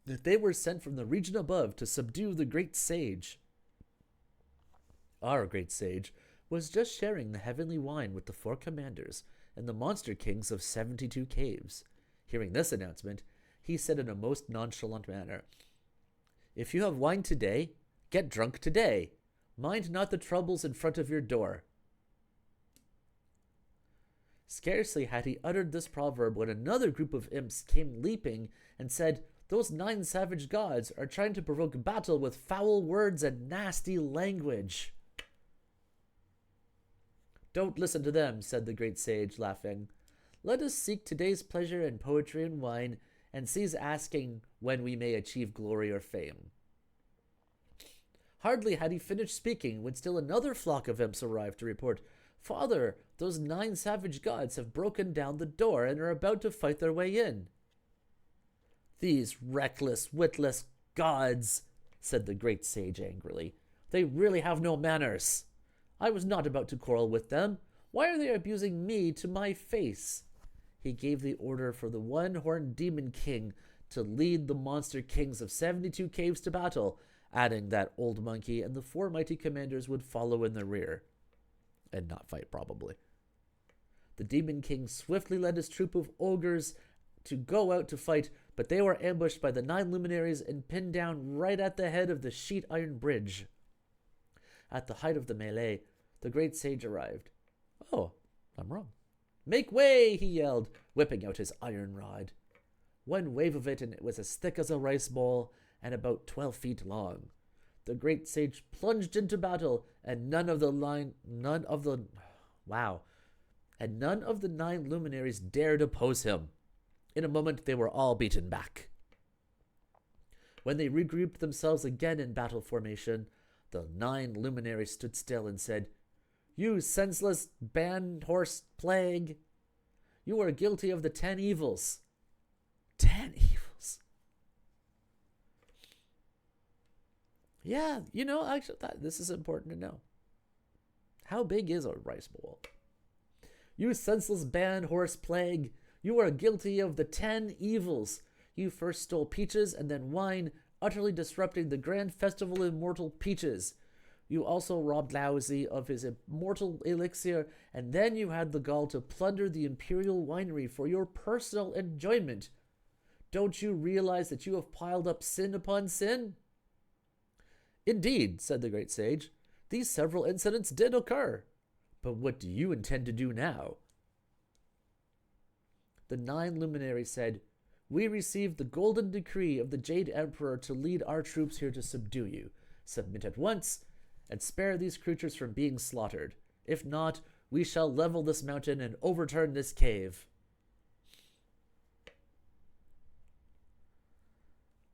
Speaker 1: that they were sent from the region above to subdue the great sage." Our great sage was just sharing the heavenly wine with the 4 commanders and the monster kings of 72 caves. Hearing this announcement, he said in a most nonchalant manner, "If you have wine today, get drunk today. Mind not the troubles in front of your door." Scarcely had he uttered this proverb when another group of imps came leaping and said, "Those 9 savage gods are trying to provoke battle with foul words and nasty language." "Don't listen to them," said the great sage, laughing. "Let us seek today's pleasure in poetry and wine, and cease asking when we may achieve glory or fame. Hardly had he finished speaking when still another flock of imps arrived to report, "Father, those 9 savage gods have broken down the door and are about to fight their way in." "These reckless, witless gods," said the great sage angrily. "They really have no manners. I was not about to quarrel with them. Why are they abusing me to my face?" He gave the order for the one-horned demon king to lead the monster kings of 72 caves to battle, adding that old monkey and the 4 mighty commanders would follow in the rear. And not fight, probably. The demon king swiftly led his troop of ogres to go out to fight, but they were ambushed by the 9 luminaries and pinned down right at the head of the sheet iron bridge. At the height of the melee, the great sage arrived. "Oh, I'm wrong." "Make way!" he yelled, whipping out his iron rod. One wave of it, and it was as thick as a rice bowl and about 12 feet long. The great sage plunged into battle, and none of the 9 luminaries dared oppose him. In a moment, they were all beaten back. When they regrouped themselves again in battle formation, the 9 luminaries stood still and said, "You senseless band-horse plague! You are guilty of the 10 evils." 10 evils? Yeah, actually, this is important to know. How big is a rice bowl? "You senseless band-horse plague! You are guilty of the 10 evils. You first stole peaches and then wine, utterly disrupting the grand festival of immortal peaches. You also robbed Laozi of his immortal elixir, and then you had the gall to plunder the imperial winery for your personal enjoyment. Don't you realize that you have piled up sin upon sin?" "Indeed," said the great sage, "these several incidents did occur. But what do you intend to do now?" The 9 luminaries said, "We received the golden decree of the Jade Emperor to lead our troops here to subdue you. Submit at once, and spare these creatures from being slaughtered. If not, we shall level this mountain and overturn this cave."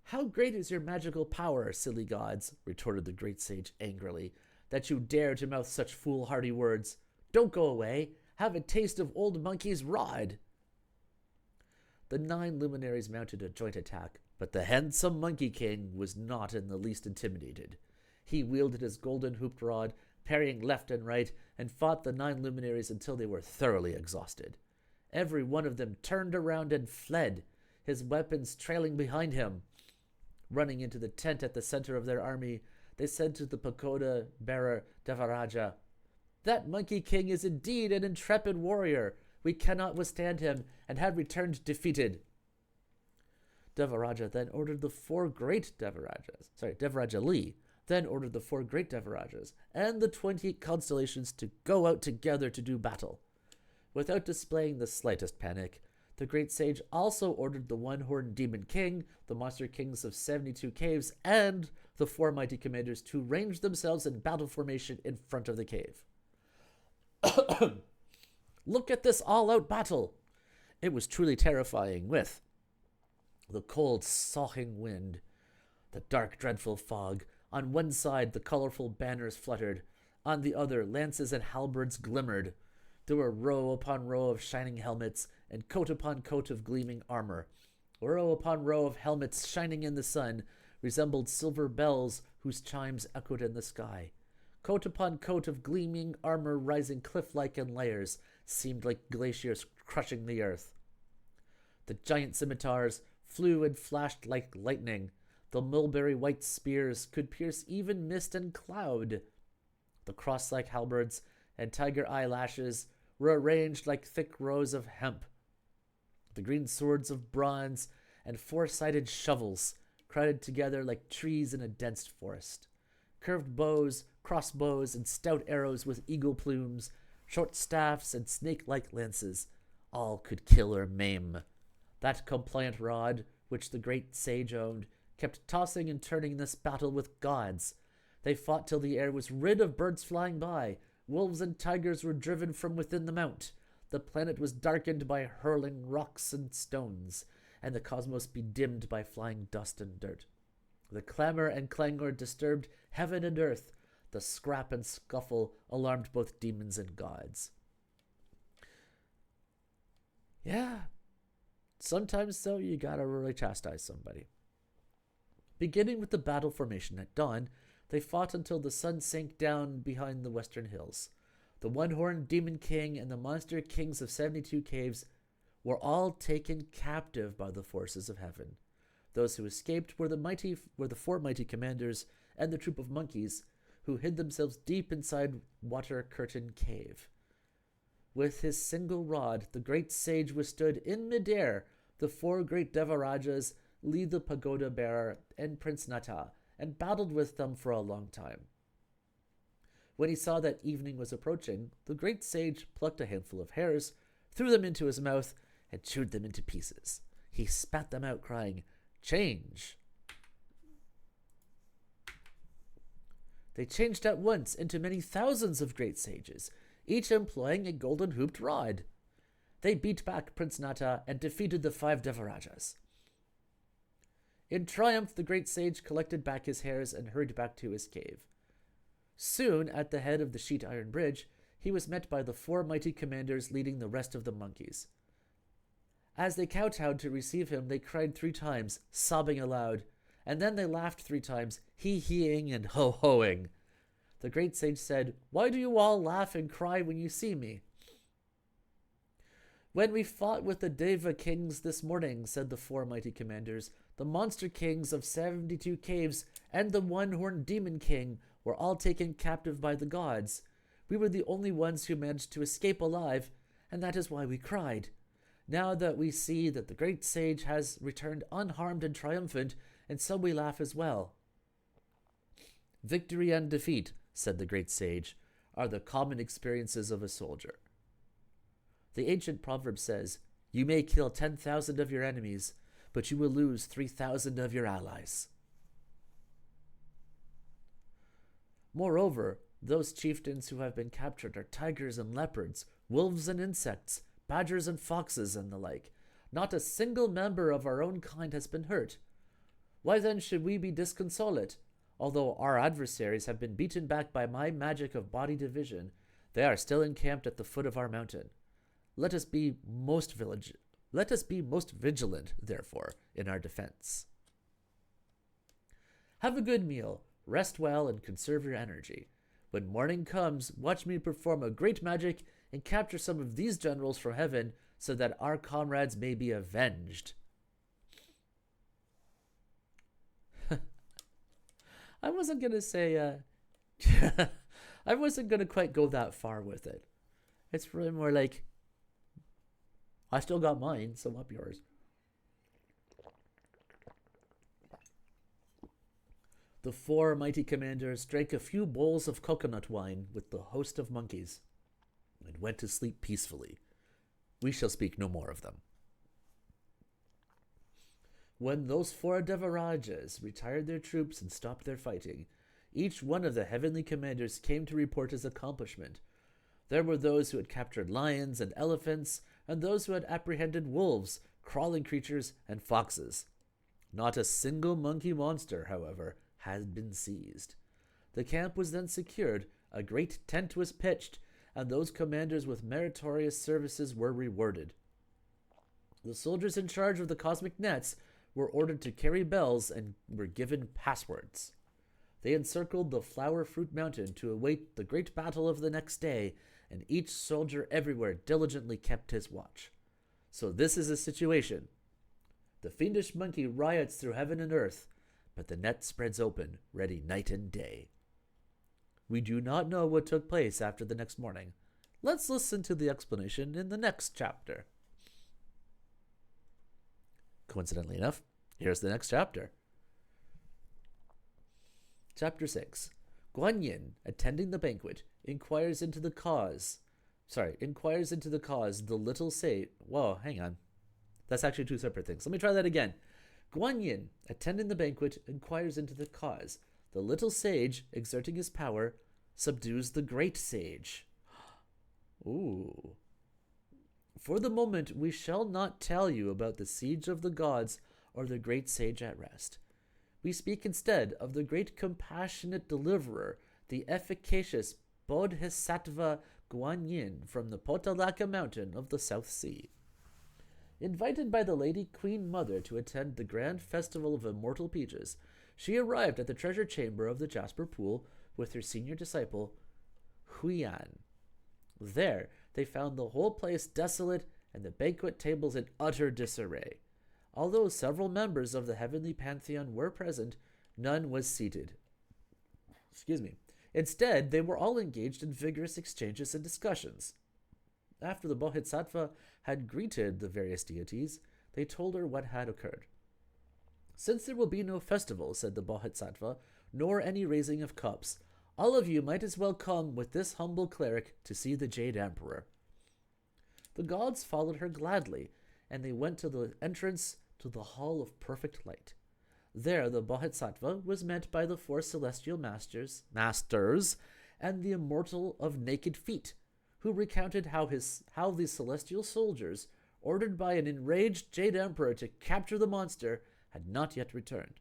Speaker 1: "How great is your magical power, silly gods," retorted the great sage angrily, "that you dare to mouth such foolhardy words? Don't go away. Have a taste of old monkey's rod." The 9 luminaries mounted a joint attack, but the handsome Monkey King was not in the least intimidated. He wielded his golden hooped rod, parrying left and right, and fought the 9 luminaries until they were thoroughly exhausted. Every one of them turned around and fled, his weapons trailing behind him. Running into the tent at the center of their army, they said to the pagoda bearer Devaraja, "That Monkey King is indeed an intrepid warrior. We cannot withstand him, and have returned defeated." Devaraja then ordered the 4 great Devarajas, Devaraja Li, then ordered the 4 great Devarajas and the 20 constellations to go out together to do battle. Without displaying the slightest panic, the great sage also ordered the one-horned demon king, the monster kings of 72 caves, and the 4 mighty commanders to range themselves in battle formation in front of the cave. Look at this all-out battle! It was truly terrifying, with the cold, soughing wind, the dark, dreadful fog. On one side, the colorful banners fluttered. On the other, lances and halberds glimmered. There were row upon row of shining helmets, and coat upon coat of gleaming armor. Row upon row of helmets shining in the sun resembled silver bells whose chimes echoed in the sky. Coat upon coat of gleaming armor rising cliff-like in layers seemed like glaciers crushing the earth. The giant scimitars flew and flashed like lightning. The mulberry-white spears could pierce even mist and cloud. The cross-like halberds and tiger eyelashes were arranged like thick rows of hemp. The green swords of bronze and 4-sided shovels crowded together like trees in a dense forest. Curved bows, crossbows, and stout arrows with eagle plumes, short staffs, and snake-like lances, all could kill or maim. That compliant rod, which the great sage owned, kept tossing and turning in this battle with gods. They fought till the air was rid of birds flying by. Wolves and tigers were driven from within the mount. The planet was darkened by hurling rocks and stones, and the cosmos be dimmed by flying dust and dirt. The clamor and clangor disturbed heaven and earth. The scrap and scuffle alarmed both demons and gods. Yeah, sometimes, though, you gotta really chastise somebody. Beginning with the battle formation at dawn, they fought until the sun sank down behind the western hills. The one-horned demon king and the monster kings of 72 caves were all taken captive by the forces of heaven. Those who escaped were the four mighty commanders and the troop of monkeys, who hid themselves deep inside Water Curtain Cave. With his single rod, the great sage withstood in midair the four great Devarajas, Li the pagoda bearer, and Prince Nata, and battled with them for a long time. When he saw that evening was approaching, the great sage plucked a handful of hairs, threw them into his mouth, and chewed them into pieces. He spat them out, crying, "Change!" They changed at once into many thousands of great sages, each employing a golden-hooped rod. They beat back Prince Nata and defeated the 5 Devarajas. In triumph, the great sage collected back his hairs and hurried back to his cave. Soon, at the head of the sheet iron bridge, he was met by the 4 mighty commanders leading the rest of the monkeys. As they kowtowed to receive him, they cried 3 times, sobbing aloud, and then they laughed 3 times, hee-heeing and ho-hoing. The great sage said, "Why do you all laugh and cry when you see me?" "When we fought with the Deva kings this morning," said the 4 mighty commanders, "the monster kings of 72 caves and the one-horned demon king were all taken captive by the gods. We were the only ones who managed to escape alive, and that is why we cried. Now that we see that the great sage has returned unharmed and triumphant, and so we laugh as well." "Victory and defeat," said the great sage, "are the common experiences of a soldier. The ancient proverb says, 'You may kill 10,000 of your enemies, but you will lose 3,000 of your allies.' Moreover, those chieftains who have been captured are tigers and leopards, wolves and insects, badgers and foxes, and the like. Not a single member of our own kind has been hurt. Why then should we be disconsolate? Although our adversaries have been beaten back by my magic of body division, they are still encamped at the foot of our mountain. Let us be most vigilant, therefore, in our defense. Have a good meal, rest well, and conserve your energy. When morning comes, watch me perform a great magic and capture some of these generals from heaven so that our comrades may be avenged." I wasn't going to say, I wasn't going to quite go that far with it. It's really more like, I still got mine, so up yours. The 4 mighty commanders drank a few bowls of coconut wine with the host of monkeys and went to sleep peacefully. We shall speak no more of them. When those 4 Devarajas retired their troops and stopped their fighting, each one of the heavenly commanders came to report his accomplishment. There were those who had captured lions and elephants, and those who had apprehended wolves, crawling creatures, and foxes. Not a single monkey monster, however, had been seized. The camp was then secured, a great tent was pitched, and those commanders with meritorious services were rewarded. The soldiers in charge of the cosmic nets were ordered to carry bells and were given passwords. They encircled the Flower Fruit Mountain to await the great battle of the next day, and each soldier everywhere diligently kept his watch. So this is the situation. The fiendish monkey riots through heaven and earth, but the net spreads open, ready night and day. We do not know what took place after the next morning. Let's listen to the explanation in the next chapter. Coincidentally enough, here's the next chapter. Chapter 6. Guan Yin, attending the banquet, inquires into the cause the little sage. Whoa, hang on. That's actually 2 separate things. Let me try that again. Guan Yin, attending the banquet, inquires into the cause. The little sage, exerting his power, subdues the great sage. Ooh. For the moment, we shall not tell you about the siege of the gods or the great sage at rest. We speak instead of the great compassionate deliverer, the efficacious Bodhisattva Guanyin from the Potalaka mountain of the South Sea. Invited by the Lady Queen Mother to attend the grand festival of immortal peaches, she arrived at the treasure chamber of the Jasper Pool with her senior disciple, Huiyan. There, they found the whole place desolate and the banquet tables in utter disarray. Although several members of the heavenly pantheon were present, none was seated. Instead, they were all engaged in vigorous exchanges and discussions. After the Bodhisattva had greeted the various deities, they told her what had occurred. Since there will be no festival, said the Bodhisattva, nor any raising of cups, all of you might as well come with this humble cleric to see the Jade Emperor. The gods followed her gladly, and they went to the entrance to the Hall of Perfect Light. There the Bodhisattva was met by the four celestial masters, and the immortal of naked feet, who recounted how the celestial soldiers, ordered by an enraged Jade Emperor to capture the monster, had not yet returned.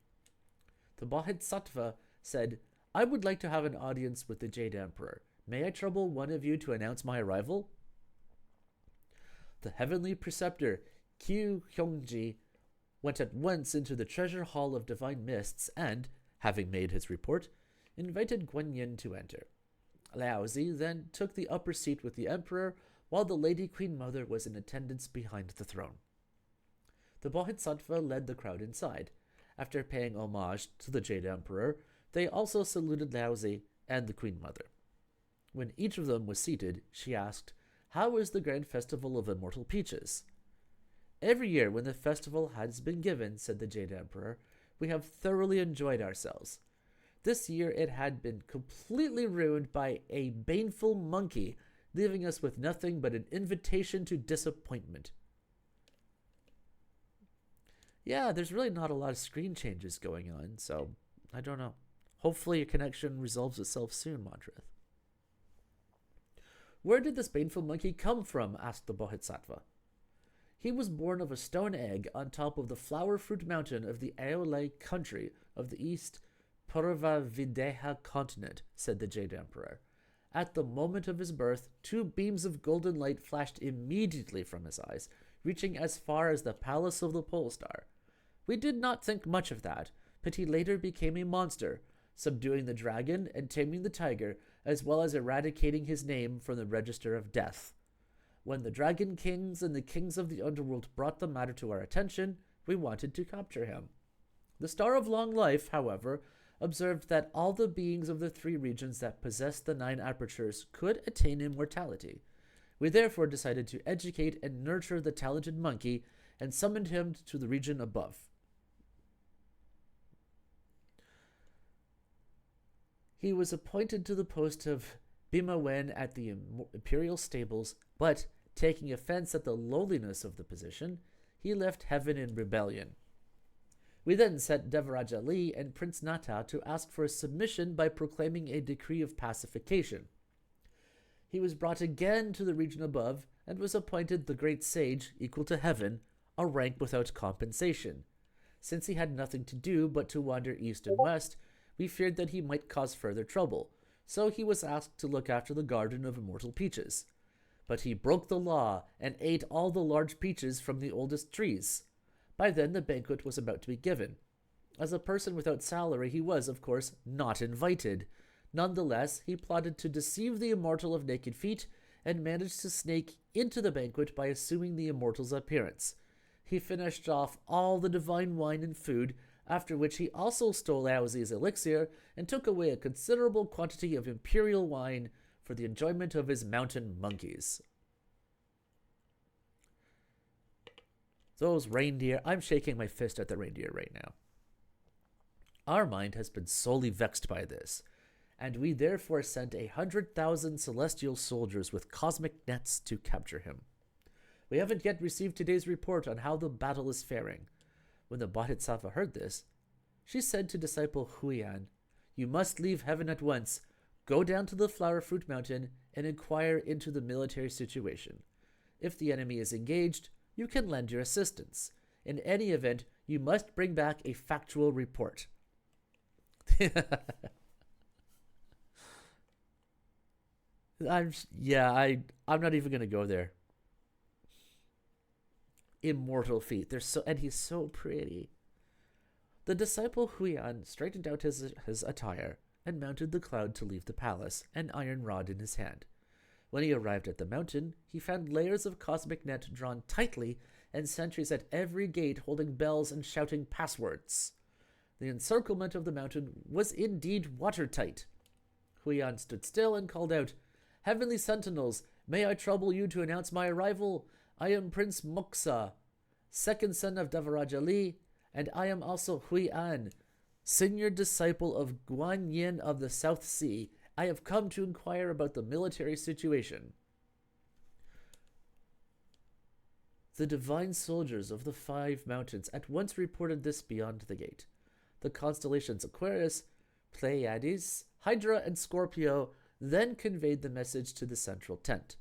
Speaker 1: The Bodhisattva said, I would like to have an audience with the Jade Emperor. May I trouble one of you to announce my arrival? The heavenly preceptor, Kyu Hyungji, went at once into the treasure hall of divine mists and, having made his report, invited Guanyin to enter. Laozi then took the upper seat with the emperor, while the Lady Queen Mother was in attendance behind the throne. The Bodhisattva led the crowd inside. After paying homage to the Jade Emperor, they also saluted Laozi and the Queen Mother. When each of them was seated, she asked, How is the grand festival of immortal peaches? Every year when the festival has been given, said the Jade Emperor, we have thoroughly enjoyed ourselves. This year it had been completely ruined by a baneful monkey, leaving us with nothing but an invitation to disappointment. Yeah, there's really not a lot of screen changes going on, so I don't know. Hopefully your connection resolves itself soon, Montreth. Where did this baneful monkey come from? Asked the Bodhisattva. He was born of a stone egg on top of the flower fruit mountain of the Aolai country of the East Purva-Videha continent, said the Jade Emperor. At the moment of his birth, 2 beams of golden light flashed immediately from his eyes, reaching as far as the palace of the pole star. We did not think much of that, but he later became a monster, subduing the dragon and taming the tiger, as well as eradicating his name from the register of death. When the dragon kings and the kings of the underworld brought the matter to our attention, we wanted to capture him. The Star of Long Life, however, observed that all the beings of the 3 regions that possessed the 9 apertures could attain immortality. We therefore decided to educate and nurture the talented monkey and summoned him to the region above. He was appointed to the post of Bimawen at the imperial stables, but, taking offense at the lowliness of the position, he left heaven in rebellion. We then sent Devaraj Ali and Prince Nata to ask for a submission by proclaiming a decree of pacification. He was brought again to the region above and was appointed the great sage, equal to heaven, a rank without compensation. Since he had nothing to do but to wander east and west, we feared that he might cause further trouble, so he was asked to look after the garden of immortal peaches. But he broke the law and ate all the large peaches from the oldest trees. By then the banquet was about to be given. As a person without salary, he was, of course, not invited. Nonetheless, he plotted to deceive the immortal of naked feet and managed to snake into the banquet by assuming the immortal's appearance. He finished off all the divine wine and food, after which he also stole Laozi's elixir and took away a considerable quantity of imperial wine for the enjoyment of his mountain monkeys. Those reindeer, I'm shaking my fist at the reindeer right now. Our mind has been sorely vexed by this, and we therefore sent 100,000 celestial soldiers with cosmic nets to capture him. We haven't yet received today's report on how the battle is faring. When the Bodhisattva heard this, she said to disciple Huiyan, You must leave heaven at once, go down to the flower fruit mountain, and inquire into the military situation. If the enemy is engaged, you can lend your assistance. In any event, you must bring back a factual report. I'm not even gonna go there. Immortal feet. And he's so pretty. The disciple Huian straightened out his attire and mounted the cloud to leave the palace, an iron rod in his hand. When he arrived at the mountain, he found layers of cosmic net drawn tightly and sentries at every gate holding bells and shouting passwords. The encirclement of the mountain was indeed watertight. Huian stood still and called out, "Heavenly sentinels, may I trouble you to announce my arrival? I am Prince Moxa, second son of Devaraja Li, and I am also Huian, senior disciple of Guan Yin of the South Sea. I have come to inquire about the military situation." The divine soldiers of the 5 mountains at once reported this beyond the gate. The constellations Aquarius, Pleiades, Hydra, and Scorpio then conveyed the message to the central tent.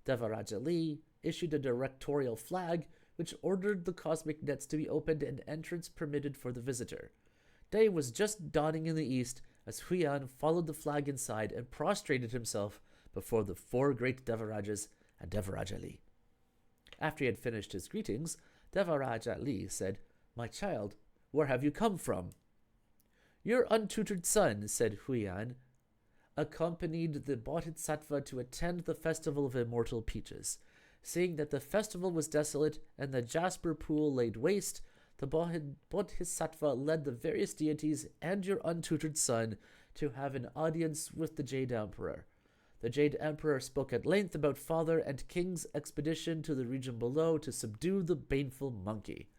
Speaker 1: Devaraja Li issued a directorial flag which ordered the cosmic nets to be opened and entrance permitted for the visitor. Day was just dawning in the east as Huian followed the flag inside and prostrated himself before the 4 great Devarajas and Devaraja Li. After he had finished his greetings, Devaraja Li said, "My child, where have you come from?" "Your untutored son," said Huian, "accompanied the Bodhisattva to attend the festival of immortal peaches. Seeing that the festival was desolate and the jasper pool laid waste, the Bodhisattva led the various deities and your untutored son to have an audience with the Jade Emperor. The Jade Emperor spoke at length about Father and King's expedition to the region below to subdue the baneful monkey.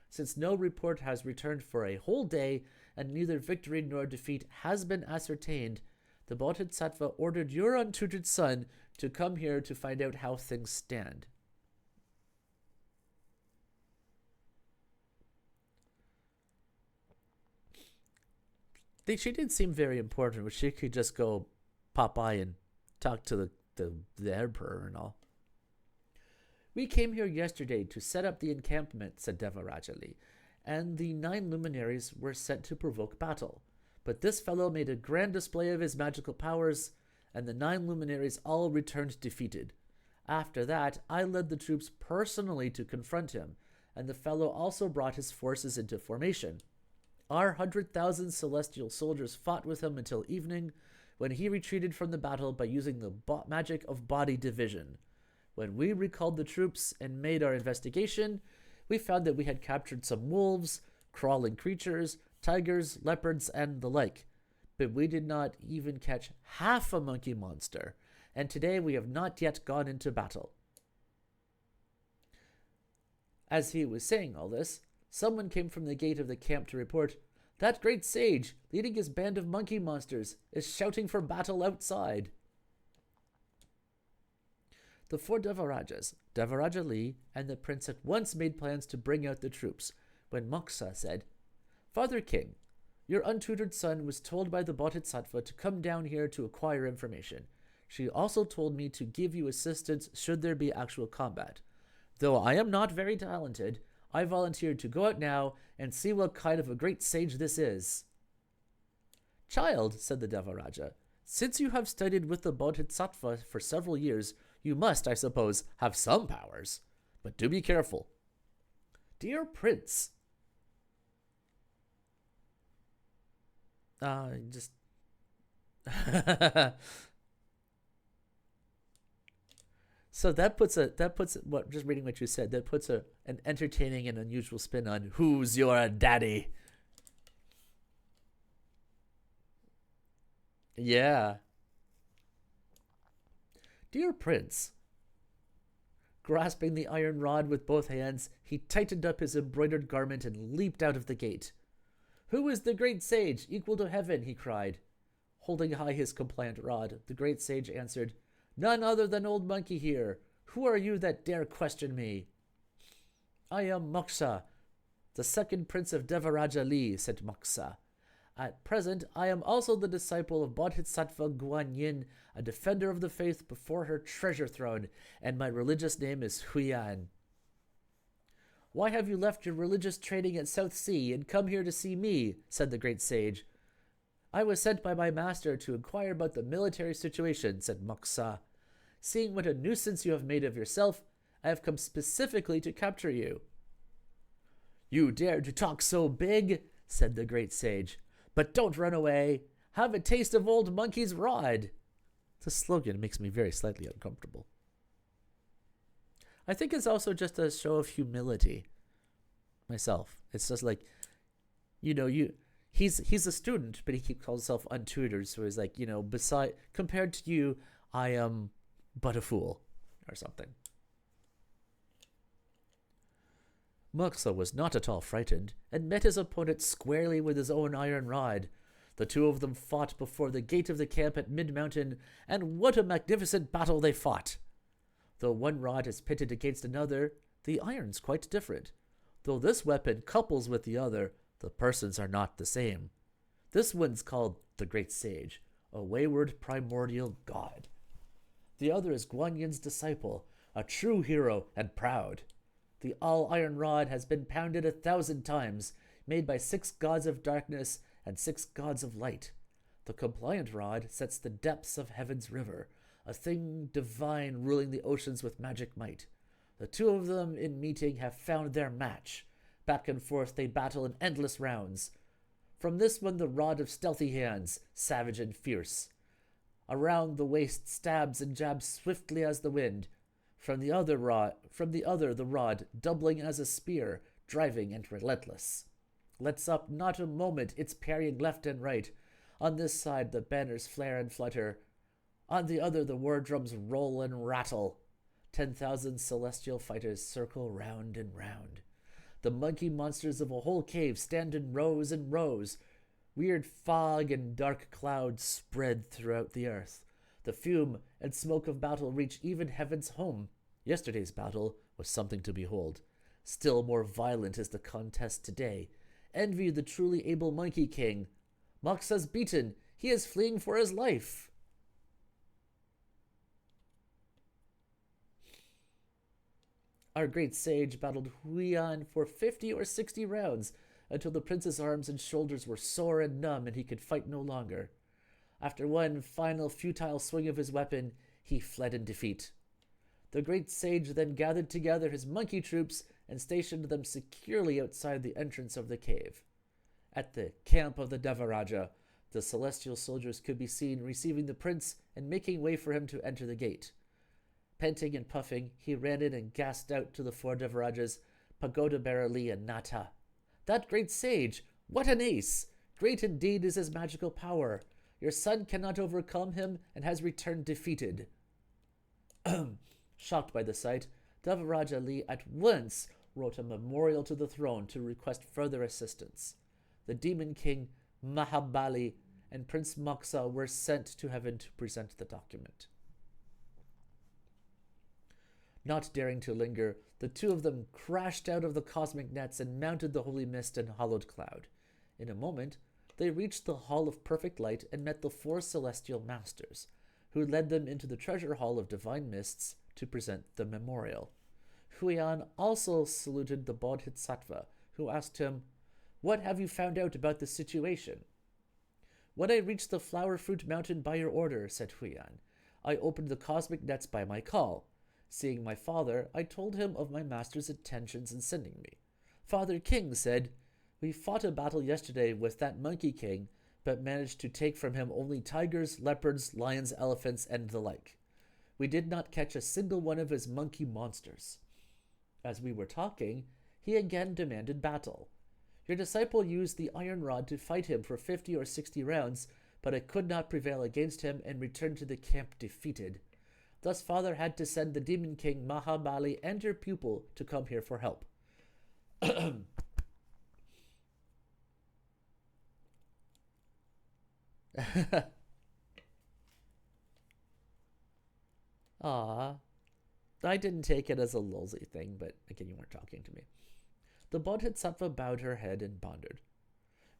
Speaker 1: Since no report has returned for a whole day and neither victory nor defeat has been ascertained, the Bodhisattva ordered your untutored son to come here to find out how things stand." She did seem very important, but she could just go pop by and talk to the emperor and all. "We came here yesterday to set up the encampment," said Devaraja Li, "and the 9 luminaries were sent to provoke battle. But this fellow made a grand display of his magical powers, and the 9 luminaries all returned defeated. After that, I led the troops personally to confront him, and the fellow also brought his forces into formation. Our 100,000 celestial soldiers fought with him until evening, when he retreated from the battle by using the magic of body division. When we recalled the troops and made our investigation, we found that we had captured some wolves, crawling creatures, tigers, leopards, and the like. But we did not even catch half a monkey monster, and today we have not yet gone into battle." As he was saying all this, someone came from the gate of the camp to report, "That great sage, leading his band of monkey monsters, is shouting for battle outside." The 4 Devarajas, Devaraja Li, and the prince at once made plans to bring out the troops, when Moxa said, "Father King, your untutored son was told by the Bodhisattva to come down here to acquire information. She also told me to give you assistance should there be actual combat. Though I am not very talented, I volunteered to go out now and see what kind of a great sage this is." "Child," said the Devaraja, "since you have studied with the Bodhisattva for several years, you must, I suppose, have some powers. But do be careful." "Dear Prince," just so that puts what, just reading what you said, that puts an entertaining and unusual spin on "Who's your daddy?" Yeah. "Dear Prince," grasping the iron rod with both hands, he tightened up his embroidered garment and leaped out of the gate. "Who is the great sage, equal to heaven?" he cried. Holding high his compliant rod, the great sage answered, "None other than old monkey here. Who are you that dare question me?" "I am Moksha, the second prince of Devaraja Li," said Moksha. At present, I am also the disciple of Bodhisattva Guanyin, a defender of the faith before her treasure throne, and my religious name is Huiyan. Why have you left your religious training at South Sea and come here to see me? Said the great sage. I was sent by my master to inquire about the military situation, said Moxa. Seeing what a nuisance you have made of yourself, I have come specifically to capture you. You dare to talk so big, said the great sage. But don't run away. Have a taste of old monkey's rod. The slogan makes me very slightly uncomfortable. I think it's also just a show of humility. Myself. It's just like, he's a student, but he keeps calling himself untutored, so he's like, compared to you, I am but a fool, or something. Moxa was not at all frightened, and met his opponent squarely with his own iron rod. The two of them fought before the gate of the camp at Mid-Mountain, and what a magnificent battle they fought! Though one rod is pitted against another, the iron's quite different. Though this weapon couples with the other, the persons are not the same. This one's called the Great Sage, a wayward primordial god. The other is Guanyin's disciple, a true hero and proud. The all-iron rod has been pounded 1,000 times, made by 6 gods of darkness and 6 gods of light. The compliant rod sets the depths of heaven's river, a thing divine ruling the oceans with magic might. The two of them in meeting have found their match. Back and forth they battle in endless rounds. From this one the rod of stealthy hands, savage and fierce. Around the waist stabs and jabs swiftly as the wind. From the other the rod, doubling as a spear, driving and relentless. Lets up not a moment, its parrying left and right. On this side the banners flare and flutter. On the other the war drums roll and rattle. 10,000 celestial fighters circle round and round. The monkey monsters of a whole cave stand in rows and rows. Weird fog and dark clouds spread throughout the earth. The fume and smoke of battle reach even heaven's home. Yesterday's battle was something to behold. Still more violent is the contest today. Envy the truly able Monkey King. Moxa's beaten. He is fleeing for his life. Our great sage battled Huiyan for 50 or 60 rounds until the prince's arms and shoulders were sore and numb and he could fight no longer. After one final futile swing of his weapon, he fled in defeat. The great sage then gathered together his monkey troops and stationed them securely outside the entrance of the cave. At the camp of the Devaraja, the celestial soldiers could be seen receiving the prince and making way for him to enter the gate. Panting and puffing, he ran in and gasped out to the 4 Devarajas, Pagoda Bearer Lee and Nata. That great sage! What an ace! Great indeed is his magical power. Your son cannot overcome him and has returned defeated. Shocked by the sight, Devaraja Lee at once wrote a memorial to the throne to request further assistance. The demon king Mahabali and Prince Moxa were sent to heaven to present the document. Not daring to linger, the two of them crashed out of the cosmic nets and mounted the holy mist and hollowed cloud. In a moment, they reached the Hall of Perfect Light and met the 4 celestial masters, who led them into the treasure hall of divine mists to present the memorial. Huiyan also saluted the Bodhisattva, who asked him, "What have you found out about the situation?" "When I reached the flower fruit mountain by your order," said Huiyan, "I opened the cosmic nets by my call. Seeing my father, I told him of my master's intentions in sending me. Father King said, 'We fought a battle yesterday with that Monkey King, but managed to take from him only tigers, leopards, lions, elephants, and the like. We did not catch a single one of his monkey monsters.' As we were talking, he again demanded battle. Your disciple used the iron rod to fight him for 50 or 60 rounds, but I could not prevail against him and returned to the camp defeated. Thus father had to send the demon king Mahabali and your pupil to come here for help." Ah, I didn't take it as a lulzy thing, but again, you weren't talking to me. The Bodhisattva bowed her head and pondered.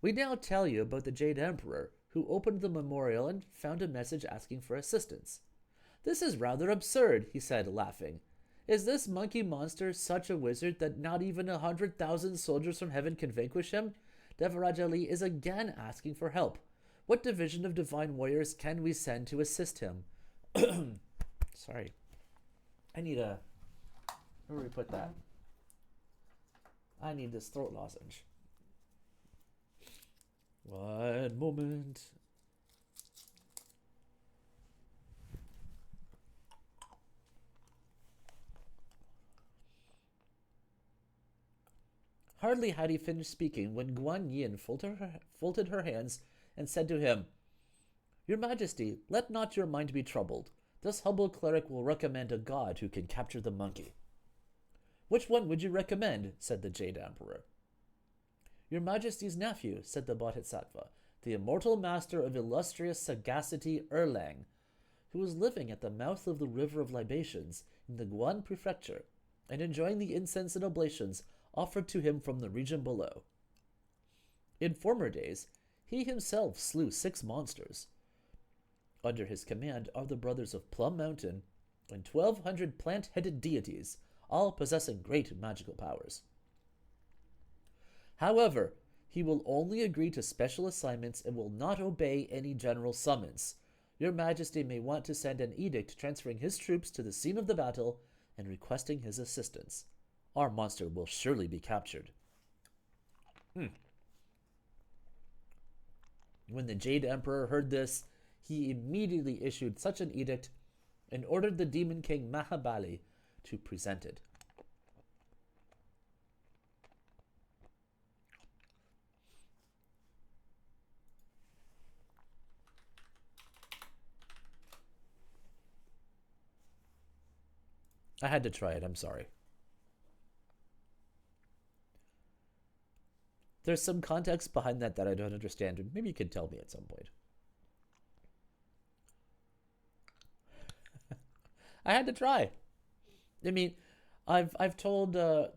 Speaker 1: We now tell you about the Jade Emperor, who opened the memorial and found a message asking for assistance. This is rather absurd, he said, laughing. Is this monkey monster such a wizard that not even 100,000 soldiers from heaven can vanquish him? Devaraj Ali is again asking for help. What division of divine warriors can we send to assist him? Sorry. I need a... Where do we put that? I need this throat lozenge. One moment. Hardly had he finished speaking when Guan Yin folded her hands and said to him, Your Majesty, let not your mind be troubled. This humble cleric will recommend a god who can capture the monkey. Which one would you recommend? Said the Jade Emperor. Your Majesty's nephew, said the Bodhisattva, the immortal master of illustrious sagacity Erlang, who was living at the mouth of the River of Libations in the Guan Prefecture and enjoying the incense and oblations offered to him from the region below. In former days, he himself slew 6 monsters. Under his command are the brothers of Plum Mountain and 1,200 plant-headed deities, all possessing great magical powers. However, he will only agree to special assignments and will not obey any general summons. Your Majesty may want to send an edict transferring his troops to the scene of the battle and requesting his assistance. Our monster will surely be captured. When the Jade Emperor heard this, he immediately issued such an edict and ordered the Demon King Mahabali to present it. I had to try it, I'm sorry. There's some context behind that I don't understand. Maybe you can tell me at some point. I had to try. I mean, I've told I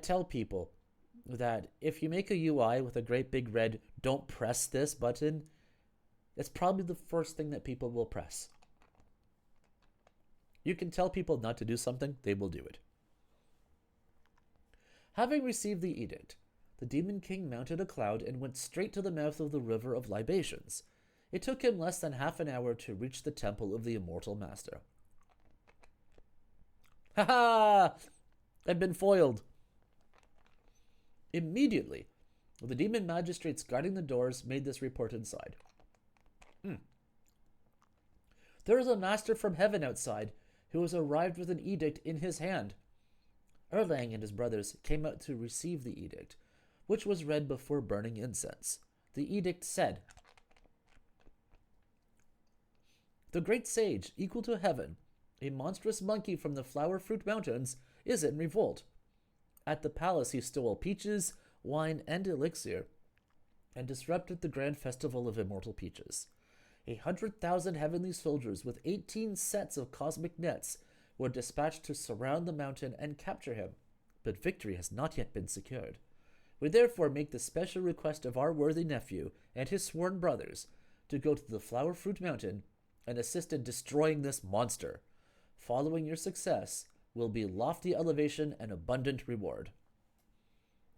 Speaker 1: tell people that if you make a UI with a great big red "Don't press this" button, it's probably the first thing that people will press. You can tell people not to do something, they will do it. Having received the edict, the Demon King mounted a cloud and went straight to the mouth of the River of Libations. It took him less than half an hour to reach the temple of the Immortal Master. Ha ha! I've been foiled. Immediately, the demon magistrates guarding the doors made this report inside. There is a master from heaven outside who has arrived with an edict in his hand. Erlang and his brothers came out to receive the edict, which was read before burning incense. The edict said, The great sage, equal to heaven, a monstrous monkey from the Flower Fruit Mountains, is in revolt. At the palace he stole peaches, wine, and elixir, and disrupted the grand festival of immortal peaches. 100,000 heavenly soldiers with 18 sets of cosmic nets were dispatched to surround the mountain and capture him, but victory has not yet been secured. We therefore make the special request of our worthy nephew and his sworn brothers to go to the Flower Fruit Mountain and assist in destroying this monster. Following your success will be lofty elevation and abundant reward.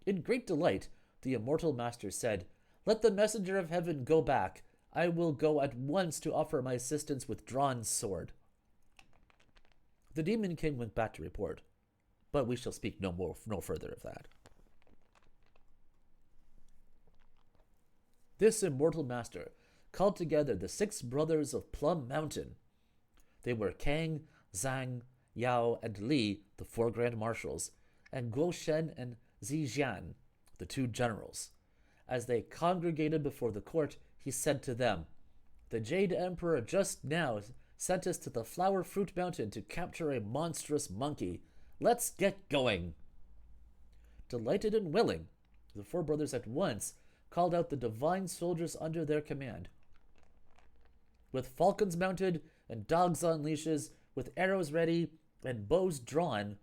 Speaker 1: In great delight, the Immortal Master said, Let the messenger of heaven go back. I will go at once to offer my assistance with drawn sword. The Demon King went back to report, but we shall speak no further of that. This Immortal Master called together the 6 brothers of Plum Mountain. They were Kang, Zhang, Yao, and Li, the 4 grand marshals, and Guo Shen and Zijian, the 2 generals. As they congregated before the court, he said to them, The Jade Emperor just now sent us to the Flower Fruit Mountain to capture a monstrous monkey. Let's get going. Delighted and willing, the 4 brothers at once called out the divine soldiers under their command. With falcons mounted and dogs on leashes, with arrows ready and bows drawn,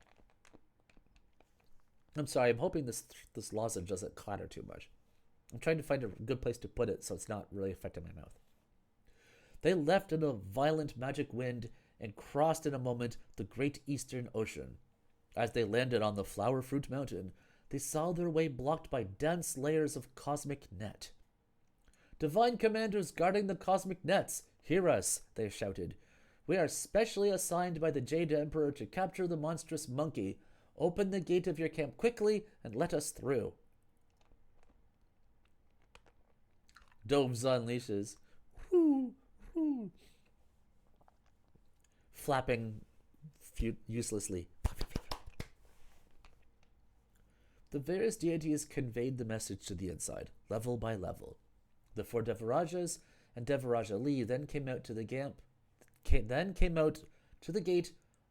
Speaker 1: I'm sorry, I'm hoping this lozenge doesn't clatter too much. I'm trying to find a good place to put it so it's not really affecting my mouth. They left in a violent magic wind and crossed in a moment the great eastern ocean. As they landed on the Flower Fruit Mountain, they saw their way blocked by dense layers of cosmic net. "Divine commanders guarding the cosmic nets, hear us," they shouted. "We are specially assigned by the Jade Emperor to capture the monstrous monkey. Open the gate of your camp quickly and let us through." Doves on leashes. Whoo, whoo. Flapping uselessly. The various deities conveyed the message to the inside, level by level. The four Devarajas and Devaraja Lee then came out to the gate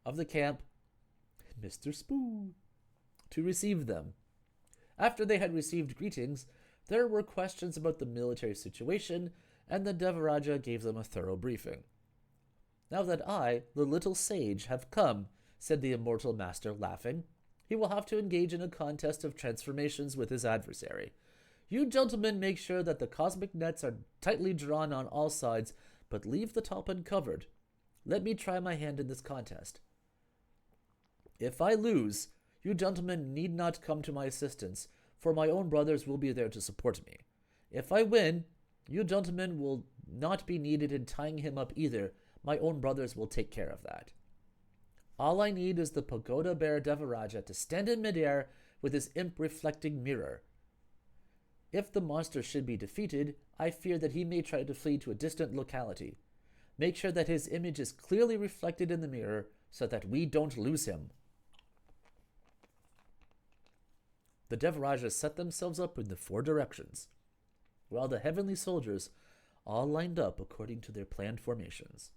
Speaker 1: of the camp, Mr. Spoo, to receive them. After they had received greetings, there were questions about the military situation, and the Devaraja gave them a thorough briefing. "Now that I, the little sage, have come," said the immortal master, laughing, "he will have to engage in a contest of transformations with his adversary. You gentlemen make sure that the cosmic nets are tightly drawn on all sides, but leave the top uncovered. Let me try my hand in this contest. If I lose, you gentlemen need not come to my assistance, for my own brothers will be there to support me. If I win, you gentlemen will not be needed in tying him up either. My own brothers will take care of that. All I need is the Pagoda Bear Devaraja to stand in midair with his imp-reflecting mirror. If the monster should be defeated, I fear that he may try to flee to a distant locality. Make sure that his image is clearly reflected in the mirror so that we don't lose him." The Devarajas set themselves up in the four directions, while the heavenly soldiers all lined up according to their planned formations.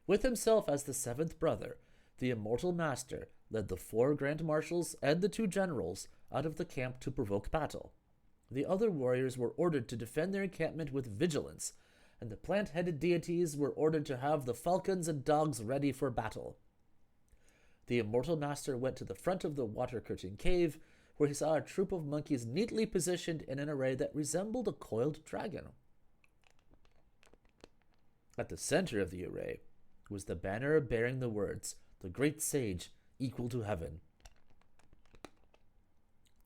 Speaker 1: With himself as the seventh brother, the immortal master led the four grand marshals and the two generals out of the camp to provoke battle. The other warriors were ordered to defend their encampment with vigilance, and the plant-headed deities were ordered to have the falcons and dogs ready for battle. The immortal master went to the front of the water-curtain cave, where he saw a troop of monkeys neatly positioned in an array that resembled a coiled dragon. At the center of the array was the banner bearing the words, "The Great Sage, equal to heaven."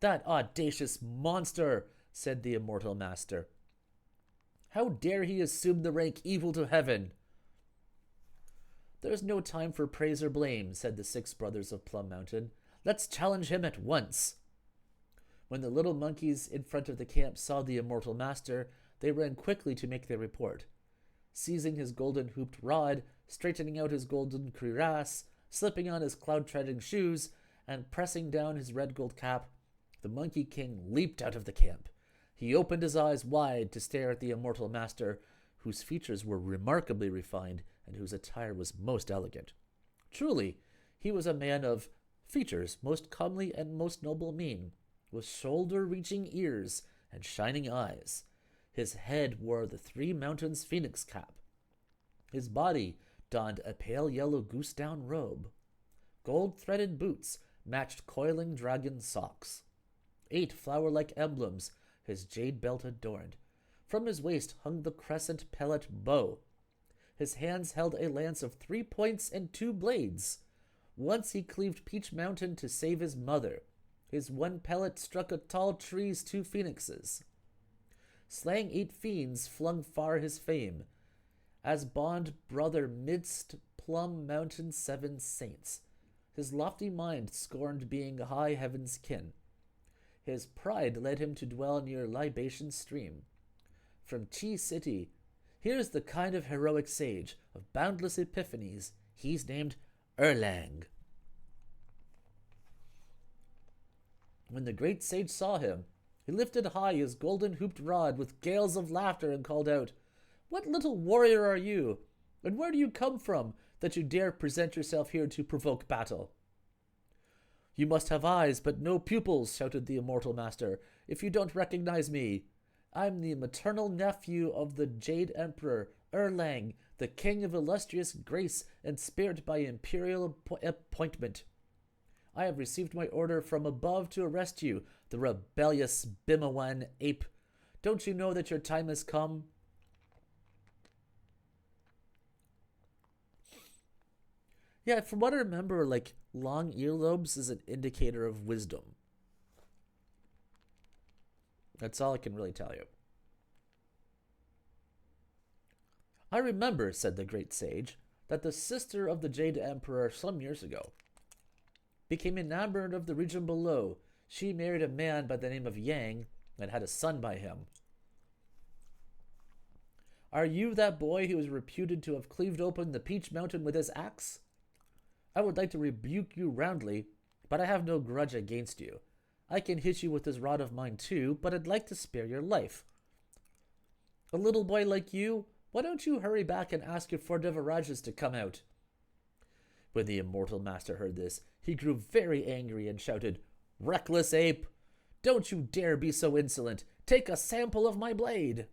Speaker 1: "That audacious monster," said the immortal master. "How dare he assume the rank equal to heaven?" "There's no time for praise or blame," said the 6 brothers of Plum Mountain. "Let's challenge him at once." When the little monkeys in front of the camp saw the immortal master, they ran quickly to make their report. Seizing his golden hooped rod, straightening out his golden cuirass, slipping on his cloud-treading shoes, and pressing down his red gold cap, the Monkey King leaped out of the camp. He opened his eyes wide to stare at the immortal master, whose features were remarkably refined and whose attire was most elegant. Truly, he was a man of features most comely and most noble mien, with shoulder-reaching ears and shining eyes. His head wore the 3 mountains phoenix cap. His body donned a pale yellow goose-down robe. Gold-threaded boots matched coiling dragon socks. 8 flower-like emblems his jade belt adorned. From his waist hung the crescent pellet bow. His hands held a lance of 3 points and 2 blades. Once he cleaved Peach Mountain to save his mother. His one pellet struck a tall tree's 2 phoenixes. Slaying 8 fiends flung far his fame, as bond brother midst Plum Mountain's 7 saints. His lofty mind scorned being high heaven's kin. His pride led him to dwell near Libation Stream. From Chi City, here's the kind of heroic sage of boundless epiphanies. He's named Erlang. When the great sage saw him, he lifted high his golden-hooped rod with gales of laughter and called out, "What little warrior are you? And where do you come from, that you dare present yourself here to provoke battle?" "You must have eyes, but no pupils," shouted the immortal master, "if you don't recognize me. I'm the maternal nephew of the Jade Emperor, Erlang, the king of illustrious grace and spirit by imperial appointment. I have received my order from above to arrest you, the rebellious Bimawan ape. Don't you know that your time has come? Yeah, from what I remember, like, long earlobes is an indicator of wisdom. That's all I can really tell you. I remember, said the great sage, that the sister of the Jade Emperor some years ago became enamored of the region below. She married a man by the name of Yang and had a son by him. Are you that boy who is reputed to have cleaved open the Peach Mountain with his axe? I would like to rebuke you roundly, but I have no grudge against you. I can hit you with this rod of mine too, but I'd like to spare your life. A little boy like you, why don't you hurry back and ask your 4 Devarajas to come out? When the immortal master heard this, he grew very angry and shouted, Reckless ape! Don't you dare be so insolent! Take a sample of my blade!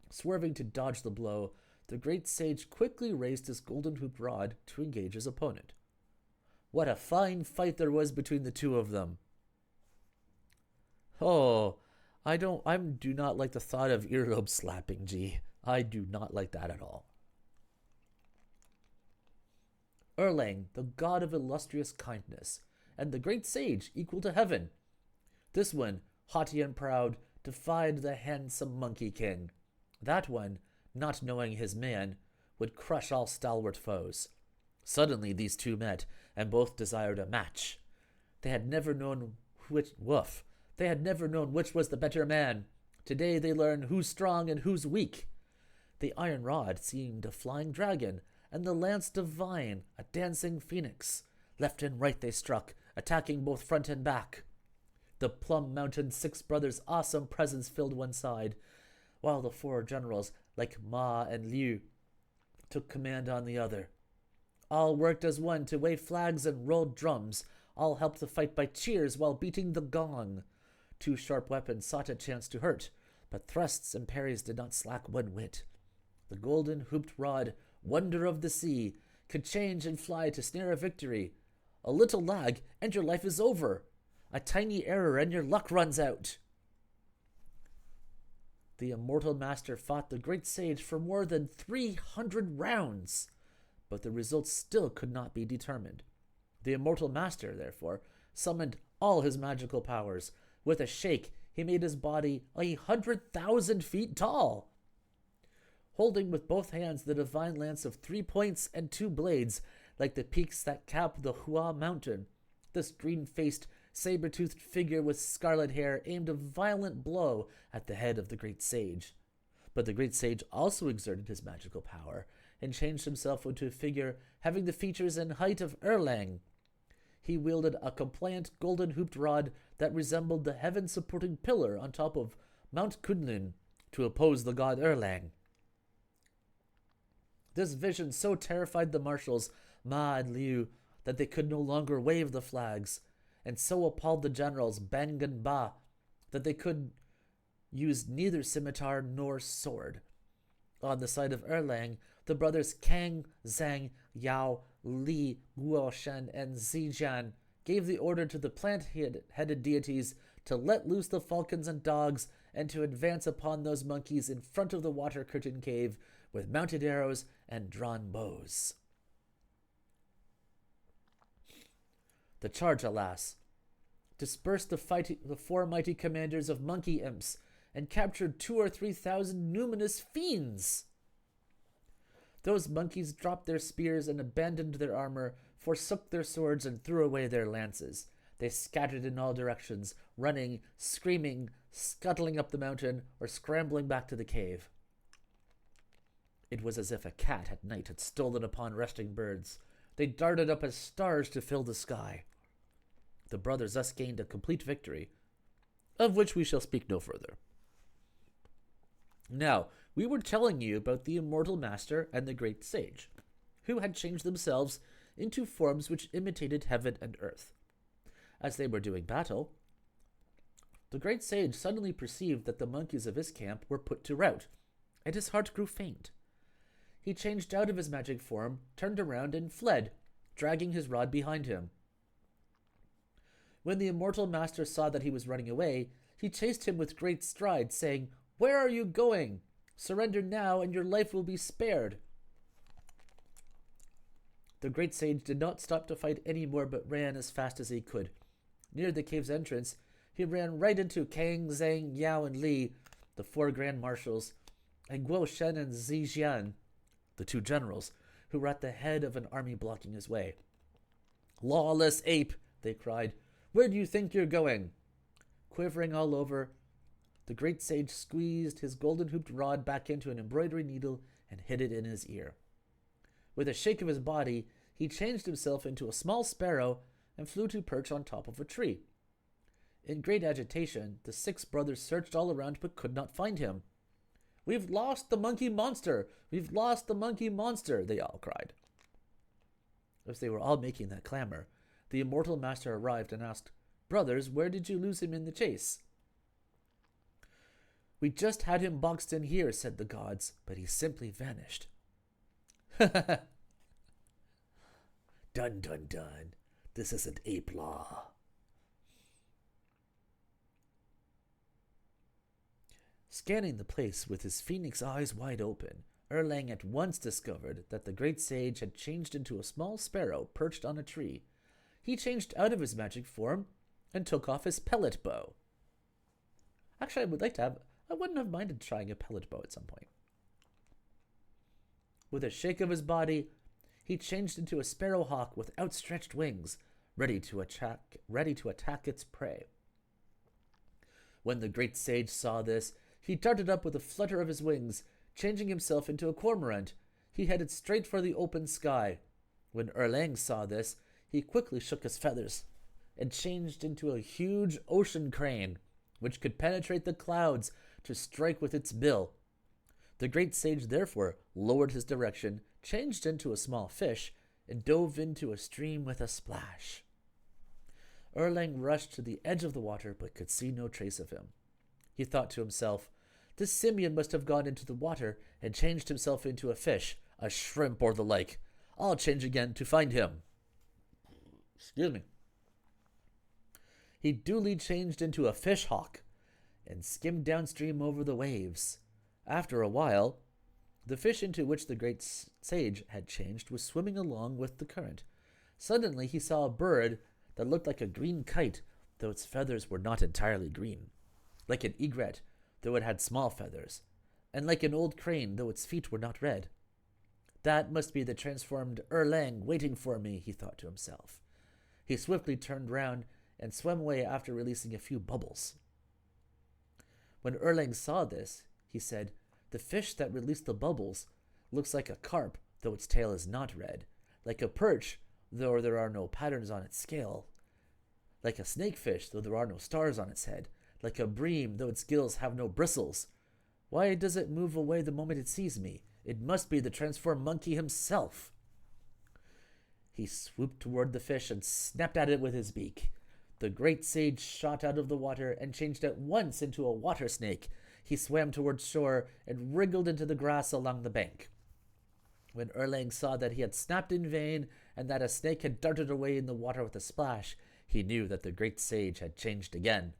Speaker 1: Swerving to dodge the blow, the great sage quickly raised his golden-hooped rod to engage his opponent. What a fine fight there was between the two of them. Oh, I do not like the thought of earlobe slapping, G. I do not like that at all. Erlang, the god of illustrious kindness, and the great sage equal to heaven. This one, haughty and proud, defied the handsome monkey king. That one, not knowing his man, would crush all stalwart foes. Suddenly these two met, and both desired a match. They had never known which was the better man. Today they learn who's strong and who's weak. The iron rod seemed a flying dragon, and the lance divine, a dancing phoenix. Left and right they struck, attacking both front and back. The Plum Mountain 6 brothers' awesome presence filled one side, while the 4 generals, like Ma and Liu, took command on the other. All worked as one to wave flags and roll drums. All helped the fight by cheers while beating the gong. 2 sharp weapons sought a chance to hurt, but thrusts and parries did not slack one whit. The golden-hooped rod, wonder of the sea, could change and fly to snare a victory. A little lag, and your life is over. A tiny error, and your luck runs out. The immortal master fought the great sage for more than 300 rounds, but the results still could not be determined. The immortal master, therefore, summoned all his magical powers. With a shake, he made his body 100,000 feet tall. Holding with both hands the divine lance of 3 points and 2 blades, like the peaks that cap the Hua Mountain, this green-faced, saber-toothed figure with scarlet hair aimed a violent blow at the head of the great sage. But the great sage also exerted his magical power and changed himself into a figure having the features and height of Erlang. He wielded a compliant golden-hooped rod that resembled the heaven-supporting pillar on top of Mount Kunlun to oppose the god Erlang. This vision so terrified the marshals, Ma and Liu, that they could no longer wave the flags, and so appalled the generals, Bang and Ba, that they could use neither scimitar nor sword. On the side of Erlang, the brothers Kang, Zhang, Yao, Li, Guoshan, and Zijian gave the order to the plant-headed deities to let loose the falcons and dogs and to advance upon those monkeys in front of the water curtain cave with mounted arrows and drawn bows. The charge, alas, dispersed the 4 mighty commanders of monkey imps and captured 2,000 or 3,000 numinous fiends. Those monkeys dropped their spears and abandoned their armor, forsook their swords and threw away their lances. They scattered in all directions, running, screaming, scuttling up the mountain, or scrambling back to the cave. It was as if a cat at night had stolen upon resting birds. They darted up as stars to fill the sky. The brothers thus gained a complete victory, of which we shall speak no further. Now, we were telling you about the immortal master and the great sage, who had changed themselves into forms which imitated heaven and earth. As they were doing battle, the great sage suddenly perceived that the monkeys of his camp were put to rout, and his heart grew faint. He changed out of his magic form, turned around, and fled, dragging his rod behind him. When the immortal master saw that he was running away, he chased him with great strides, saying, "Where are you going? Surrender now, and your life will be spared." The great sage did not stop to fight any more, but ran as fast as he could. Near the cave's entrance, he ran right into Kang, Zhang, Yao, and Li, the 4 grand marshals, and Guo Shen and Zijian, the 2 generals, who were at the head of an army blocking his way. "Lawless ape!" they cried. "Where do you think you're going?" Quivering all over, the great sage squeezed his golden-hooped rod back into an embroidery needle and hid it in his ear. With a shake of his body, he changed himself into a small sparrow and flew to perch on top of a tree. In great agitation, the 6 brothers searched all around but could not find him. "We've lost the monkey monster! We've lost the monkey monster!" they all cried. As they were all making that clamor, the immortal master arrived and asked, "Brothers, where did you lose him in the chase?" "We just had him boxed in here," said the gods, "but he simply vanished." Dun dun dun. This isn't ape law. Scanning the place with his phoenix eyes wide open, Erlang at once discovered that the great sage had changed into a small sparrow perched on a tree. He changed out of his magic form and took off his pellet bow. Actually, I wouldn't have minded trying a pellet bow at some point. With a shake of his body, he changed into a sparrowhawk with outstretched wings, ready to attack its prey. When the great sage saw this, he darted up with a flutter of his wings, changing himself into a cormorant. He headed straight for the open sky. When Erlang saw this, he quickly shook his feathers and changed into a huge ocean crane, which could penetrate the clouds to strike with its bill. The great sage therefore lowered his direction, changed into a small fish, and dove into a stream with a splash. Erlang rushed to the edge of the water, but could see no trace of him. He thought to himself, "This simian must have gone into the water and changed himself into a fish, a shrimp, or the like. I'll change again to find him." Excuse me. He duly changed into a fish hawk and skimmed downstream over the waves. After a while, the fish into which the great sage had changed was swimming along with the current. Suddenly he saw a bird that looked like a green kite, though its feathers were not entirely green, like an egret, though it had small feathers, and like an old crane, though its feet were not red. "That must be the transformed Erlang waiting for me," he thought to himself. He swiftly turned round and swam away after releasing a few bubbles. When Erlang saw this, he said, "The fish that released the bubbles looks like a carp, though its tail is not red, like a perch, though there are no patterns on its scale, like a snakefish, though there are no stars on its head, like a bream, though its gills have no bristles. Why does it move away the moment it sees me? It must be the transformed monkey himself." He swooped toward the fish and snapped at it with his beak. The great sage shot out of the water and changed at once into a water snake. He swam towards shore and wriggled into the grass along the bank. When Erlang saw that he had snapped in vain and that a snake had darted away in the water with a splash, he knew that the great sage had changed again.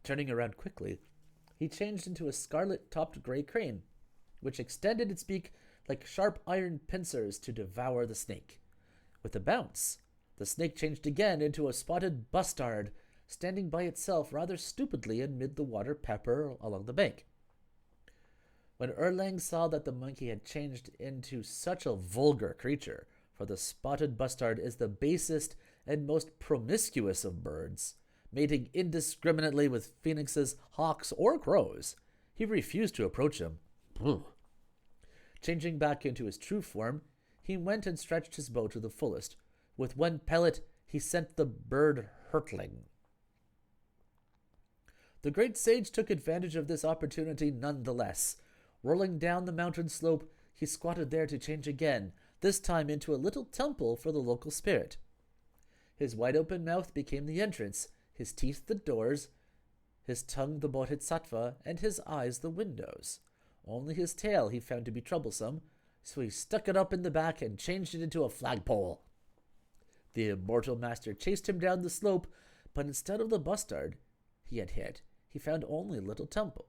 Speaker 1: Turning around quickly, he changed into a scarlet-topped gray crane, which extended its beak like sharp iron pincers to devour the snake. With a bounce, the snake changed again into a spotted bustard, standing by itself rather stupidly amid the water pepper along the bank. When Erlang saw that the monkey had changed into such a vulgar creature, for the spotted bustard is the basest and most promiscuous of birds, mating indiscriminately with phoenixes, hawks, or crows, he refused to approach him. Changing back into his true form, he went and stretched his bow to the fullest. With one pellet, he sent the bird hurtling. The great sage took advantage of this opportunity nonetheless. Rolling down the mountain slope, he squatted there to change again, this time into a little temple for the local spirit. His wide-open mouth became the entrance, his teeth the doors, his tongue the bodhisattva, and his eyes the windows. Only his tail he found to be troublesome, so he stuck it up in the back and changed it into a flagpole. The immortal master chased him down the slope, but instead of the bustard he had hit, he found only a little temple.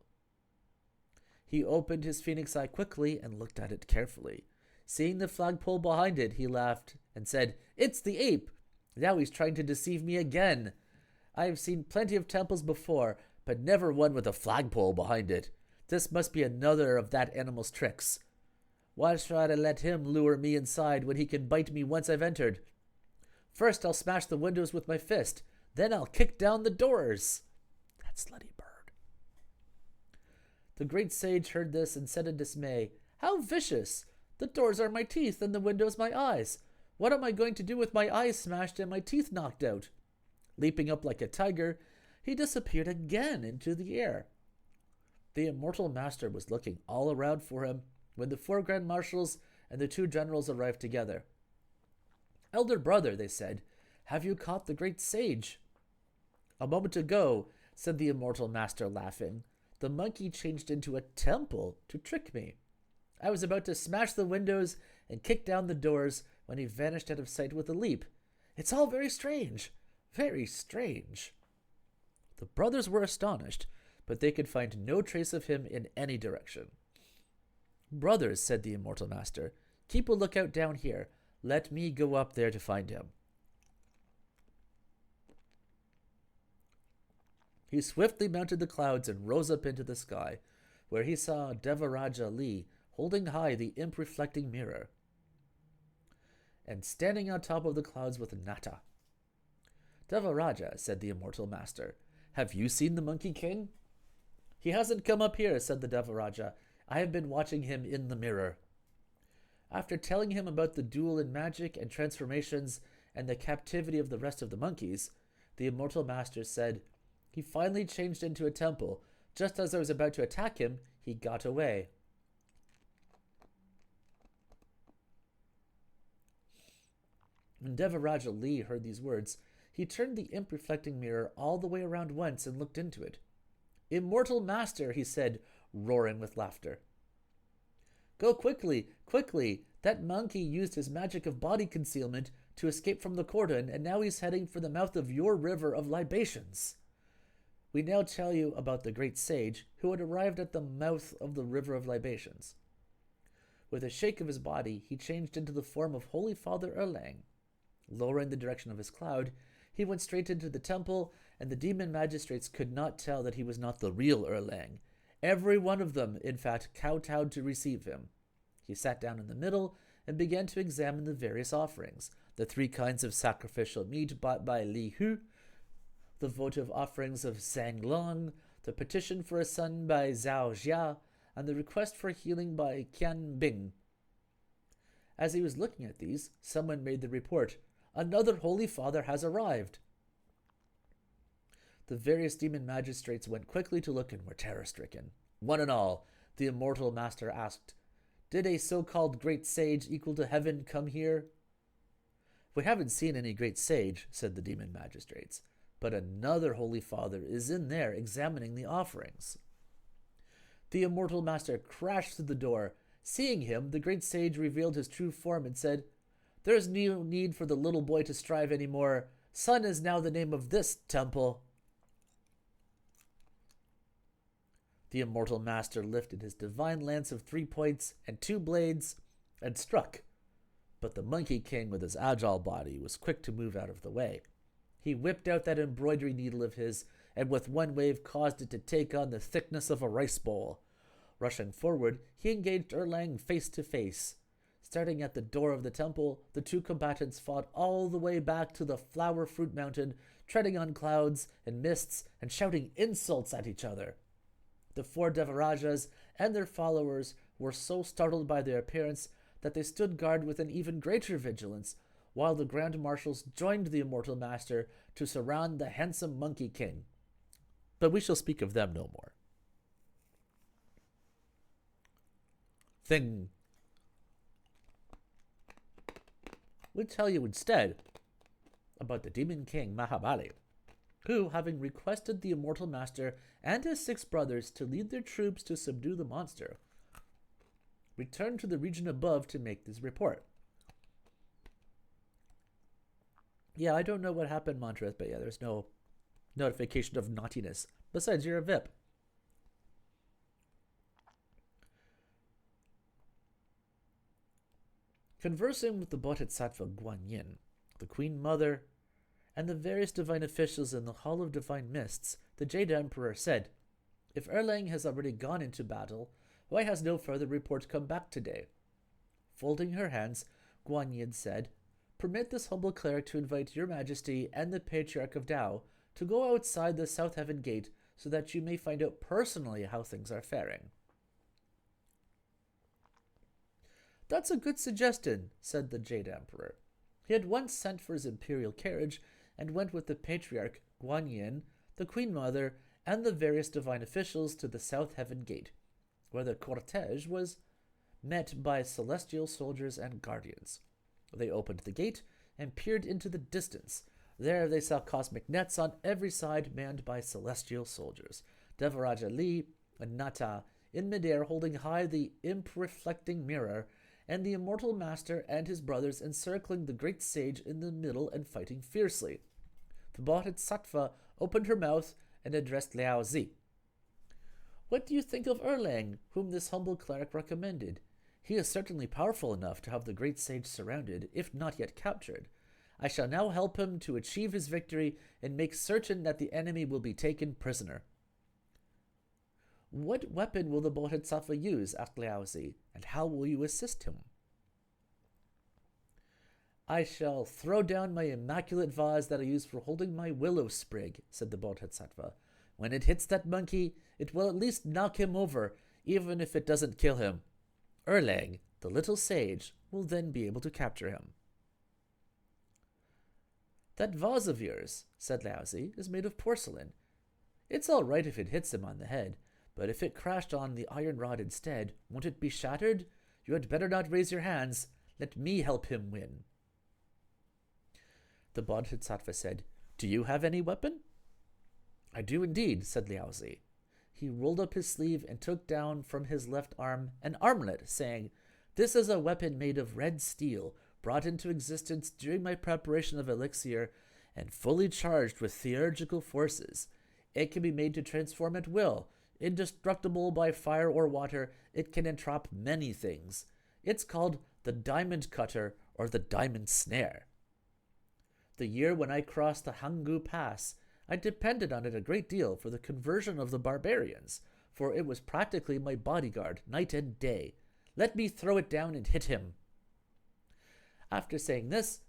Speaker 1: He opened his phoenix eye quickly and looked at it carefully. Seeing the flagpole behind it, he laughed and said, "It's the ape! Now he's trying to deceive me again. I have seen plenty of temples before, but never one with a flagpole behind it. This must be another of that animal's tricks. Why should I let him lure me inside when he can bite me once I've entered? First I'll smash the windows with my fist, then I'll kick down the doors." That slutty bird. The great sage heard this and said in dismay, "How vicious! The doors are my teeth and the windows my eyes. What am I going to do with my eyes smashed and my teeth knocked out?" Leaping up like a tiger, he disappeared again into the air. The immortal master was looking all around for him when the 4 grand marshals and the 2 generals arrived together. "Elder brother," they said, "have you caught the great sage?" "A moment ago," said the immortal master, laughing, "the monkey changed into a temple to trick me. I was about to smash the windows and kick down the doors when he vanished out of sight with a leap. It's all very strange, very strange." The brothers were astonished, but they could find no trace of him in any direction. "Brothers," said the immortal master, "keep a lookout down here. Let me go up there to find him." He swiftly mounted the clouds and rose up into the sky, where he saw Devaraja Lee holding high the imp-reflecting mirror, and standing on top of the clouds with Nata. "Devaraja," said the immortal master, "have you seen the Monkey King?" "He hasn't come up here," said the Devaraja. "I have been watching him in the mirror." After telling him about the duel in magic and transformations and the captivity of the rest of the monkeys, the immortal master said, "He finally changed into a temple. Just as I was about to attack him, he got away." When Devaraja Lee heard these words, he turned the imp-reflecting mirror all the way around once and looked into it. "Immortal master," he said, roaring with laughter. "Go quickly, quickly! That monkey used his magic of body concealment to escape from the cordon, and now he's heading for the mouth of your river of libations." We now tell you about the great sage who had arrived at the mouth of the river of libations. With a shake of his body, he changed into the form of Holy Father Erlang. Lowering the direction of his cloud, he went straight into the temple, and the demon magistrates could not tell that he was not the real Erlang. Every one of them, in fact, kowtowed to receive him. He sat down in the middle and began to examine the various offerings, the 3 kinds of sacrificial meat bought by Li Hu, the votive offerings of Zhang Long, the petition for a son by Zhao Jia, and the request for healing by Qian Bing. As he was looking at these, someone made the report, "Another Holy Father has arrived." The various demon magistrates went quickly to look and were terror-stricken. One and all, the immortal master asked, "Did a so-called great sage equal to heaven come here?" "We haven't seen any great sage," said the demon magistrates, "but another Holy Father is in there examining the offerings." The immortal master crashed through the door. Seeing him, the great sage revealed his true form and said, "There's no need for the little boy to strive any more. Son is now the name of this temple." The immortal master lifted his divine lance of 3 points and 2 blades and struck, but the Monkey King with his agile body was quick to move out of the way. He whipped out that embroidery needle of his and with one wave caused it to take on the thickness of a rice bowl. Rushing forward, he engaged Erlang face to face. Starting at the door of the temple, the 2 combatants fought all the way back to the flower fruit mountain, treading on clouds and mists and shouting insults at each other. The 4 Devarajas and their followers were so startled by their appearance that they stood guard with an even greater vigilance, while the Grand Marshals joined the immortal master to surround the handsome Monkey King. But we shall speak of them no more. We tell you instead about the Demon King Mahabali, who, having requested the immortal master and his 6 brothers to lead their troops to subdue the monster, Return to the region above to make this report. Yeah, I don't know what happened, Montrez, but yeah, there's no notification of naughtiness. Besides, you're a VIP. Conversing with the Bodhisattva Guanyin, the Queen Mother, and the various divine officials in the Hall of Divine Mists, the Jade Emperor said, "If Erlang has already gone into battle, why has no further report come back today?" Folding her hands, Guanyin said, "Permit this humble cleric to invite your majesty and the Patriarch of Tao to go outside the South Heaven Gate so that you may find out personally how things are faring." "That's a good suggestion," said the Jade Emperor. He had once sent for his imperial carriage and went with the Patriarch, Guanyin, the Queen Mother, and the various divine officials to the South Heaven Gate, where the cortege was met by celestial soldiers and guardians. They opened the gate and peered into the distance. There they saw cosmic nets on every side manned by celestial soldiers. Devaraja Li and Nata in midair holding high the imp-reflecting mirror, and the immortal master and his brothers encircling the great sage in the middle and fighting fiercely. The Bodhisattva opened her mouth and addressed Liao Zi. "What do you think of Erlang, whom this humble cleric recommended? He is certainly powerful enough to have the great sage surrounded, if not yet captured. I shall now help him to achieve his victory and make certain that the enemy will be taken prisoner." "What weapon will the Bodhisattva use?" asked Liao Zi, "and how will you assist him?" "I shall throw down my immaculate vase that I use for holding my willow sprig," said the Bodhisattva. "When it hits that monkey, it will at least knock him over, even if it doesn't kill him. Erlang, the little sage, will then be able to capture him." "That vase of yours," said Liao Zi, "is made of porcelain. It's all right if it hits him on the head, but if it crashed on the iron rod instead, won't it be shattered? You had better not raise your hands. Let me help him win." The Bodhisattva said, "Do you have any weapon?" "I do indeed," said Liao Zi. He rolled up his sleeve and took down from his left arm an armlet, saying, "This is a weapon made of red steel, brought into existence during my preparation of elixir, and fully charged with theurgical forces. It can be made to transform at will. Indestructible by fire or water, it can entrap many things. It's called the Diamond Cutter or the Diamond Snare. The year when I crossed the Hanggu Pass, I depended on it a great deal for the conversion of the barbarians, for it was practically my bodyguard night and day. Let me throw it down and hit him." After saying this,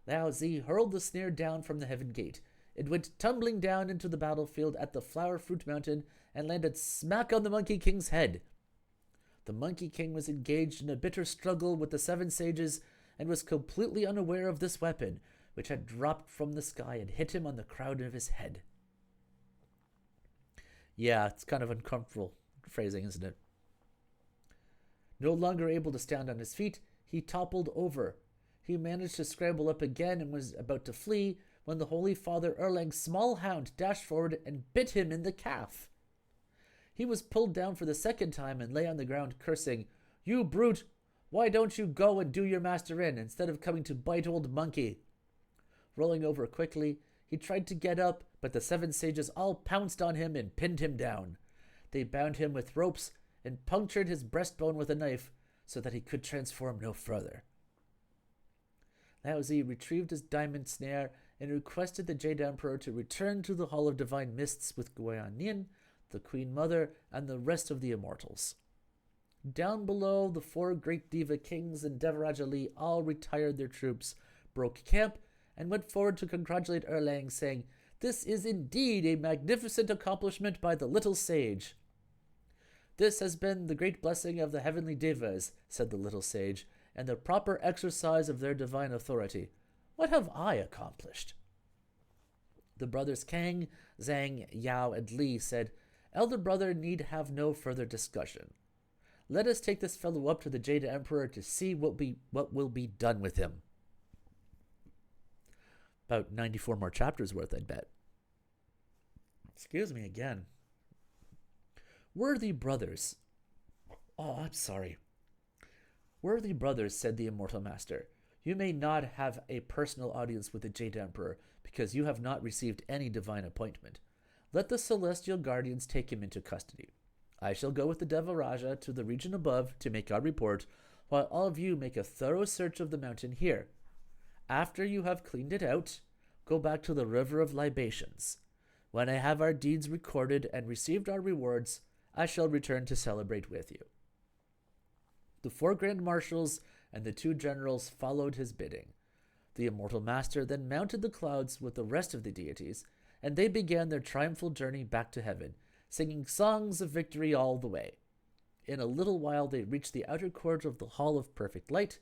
Speaker 1: Liao Zi hurled the snare down from the heaven gate. It went tumbling down into the battlefield at the Flower Fruit Mountain and landed smack on the Monkey King's head. The Monkey King was engaged in a bitter struggle with the seven sages and was completely unaware of this weapon, which had dropped from the sky and hit him on the crown of his head. Yeah, it's kind of uncomfortable phrasing, isn't it? No longer able to stand on his feet, he toppled over. He managed to scramble up again and was about to flee when the Holy Father Erlang's small hound dashed forward and bit him in the calf. He was pulled down for the second time and lay on the ground cursing, "You brute! Why don't you go and do your master in, instead of coming to bite old monkey?" Rolling over quickly, he tried to get up, but the seven sages all pounced on him and pinned him down. They bound him with ropes and punctured his breastbone with a knife so that he could transform no further. Liao Zi retrieved his diamond snare and requested the Jade Emperor to return to the Hall of Divine Mists with Guanyin, the Queen Mother, and the rest of the immortals. Down below, the four great Diva kings and Devaraja Li all retired their troops, broke camp, and went forward to congratulate Erlang, saying, "This is indeed a magnificent accomplishment by the little sage." "This has been the great blessing of the heavenly Devas," said the little sage, "and the proper exercise of their divine authority. What have I accomplished?" The brothers Kang, Zhang, Yao, and Li said, "Elder brother need have no further discussion. Let us take this fellow up to the Jade Emperor to see what will be done with him." About 94 more chapters worth, I'd bet. Excuse me again. Worthy brothers. Oh, I'm sorry. "Worthy brothers," said the immortal master, "you may not have a personal audience with the Jade Emperor, because you have not received any divine appointment. Let the celestial guardians take him into custody. I shall go with the Devaraja to the region above to make our report, while all of you make a thorough search of the mountain here. After you have cleaned it out, go back to the river of libations. When I have our deeds recorded and received our rewards, I shall return to celebrate with you." The 4 grand marshals and the 2 generals followed his bidding. The immortal master then mounted the clouds with the rest of the deities, and they began their triumphal journey back to heaven, singing songs of victory all the way. In a little while they reached the outer court of the Hall of Perfect Light,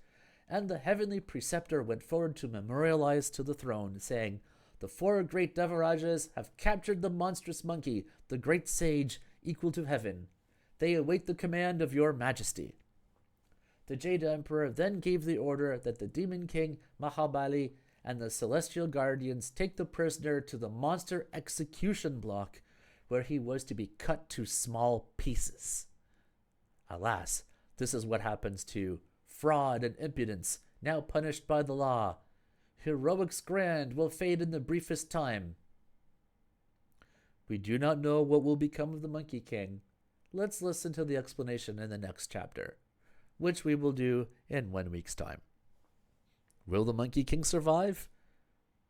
Speaker 1: and the heavenly preceptor went forward to memorialize to the throne, saying, "The 4 great Devarajas have captured the monstrous monkey, the great sage, equal to heaven. They await the command of your majesty." The Jade Emperor then gave the order that the Demon King, Mahabali, and the Celestial Guardians take the prisoner to the monster execution block, where he was to be cut to small pieces. Alas, this is what happens to fraud and impudence, now punished by the law. Heroics grand will fade in the briefest time. We do not know what will become of the Monkey King. Let's listen to the explanation in the next chapter, which we will do in 1 week's time. Will the Monkey King survive?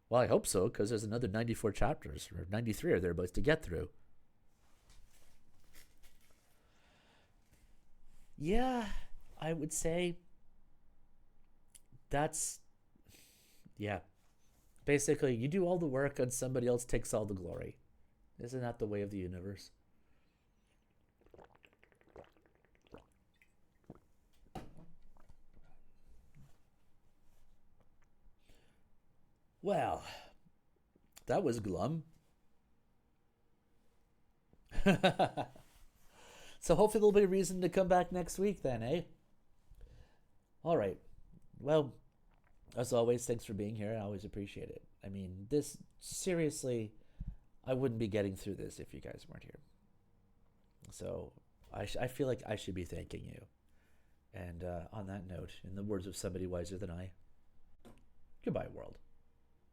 Speaker 1: Well, I hope so, because there's another 94 chapters, or 93 or thereabouts, to get through. Yeah, I would say yeah. Basically, you do all the work and somebody else takes all the glory. Isn't that the way of the universe? Well, that was glum. So hopefully there'll be a reason to come back next week then, eh? All right. Well, as always, thanks for being here. I always appreciate it. I mean, this, seriously, I wouldn't be getting through this if you guys weren't here. So I feel like I should be thanking you. And on that note, in the words of somebody wiser than I, goodbye, world.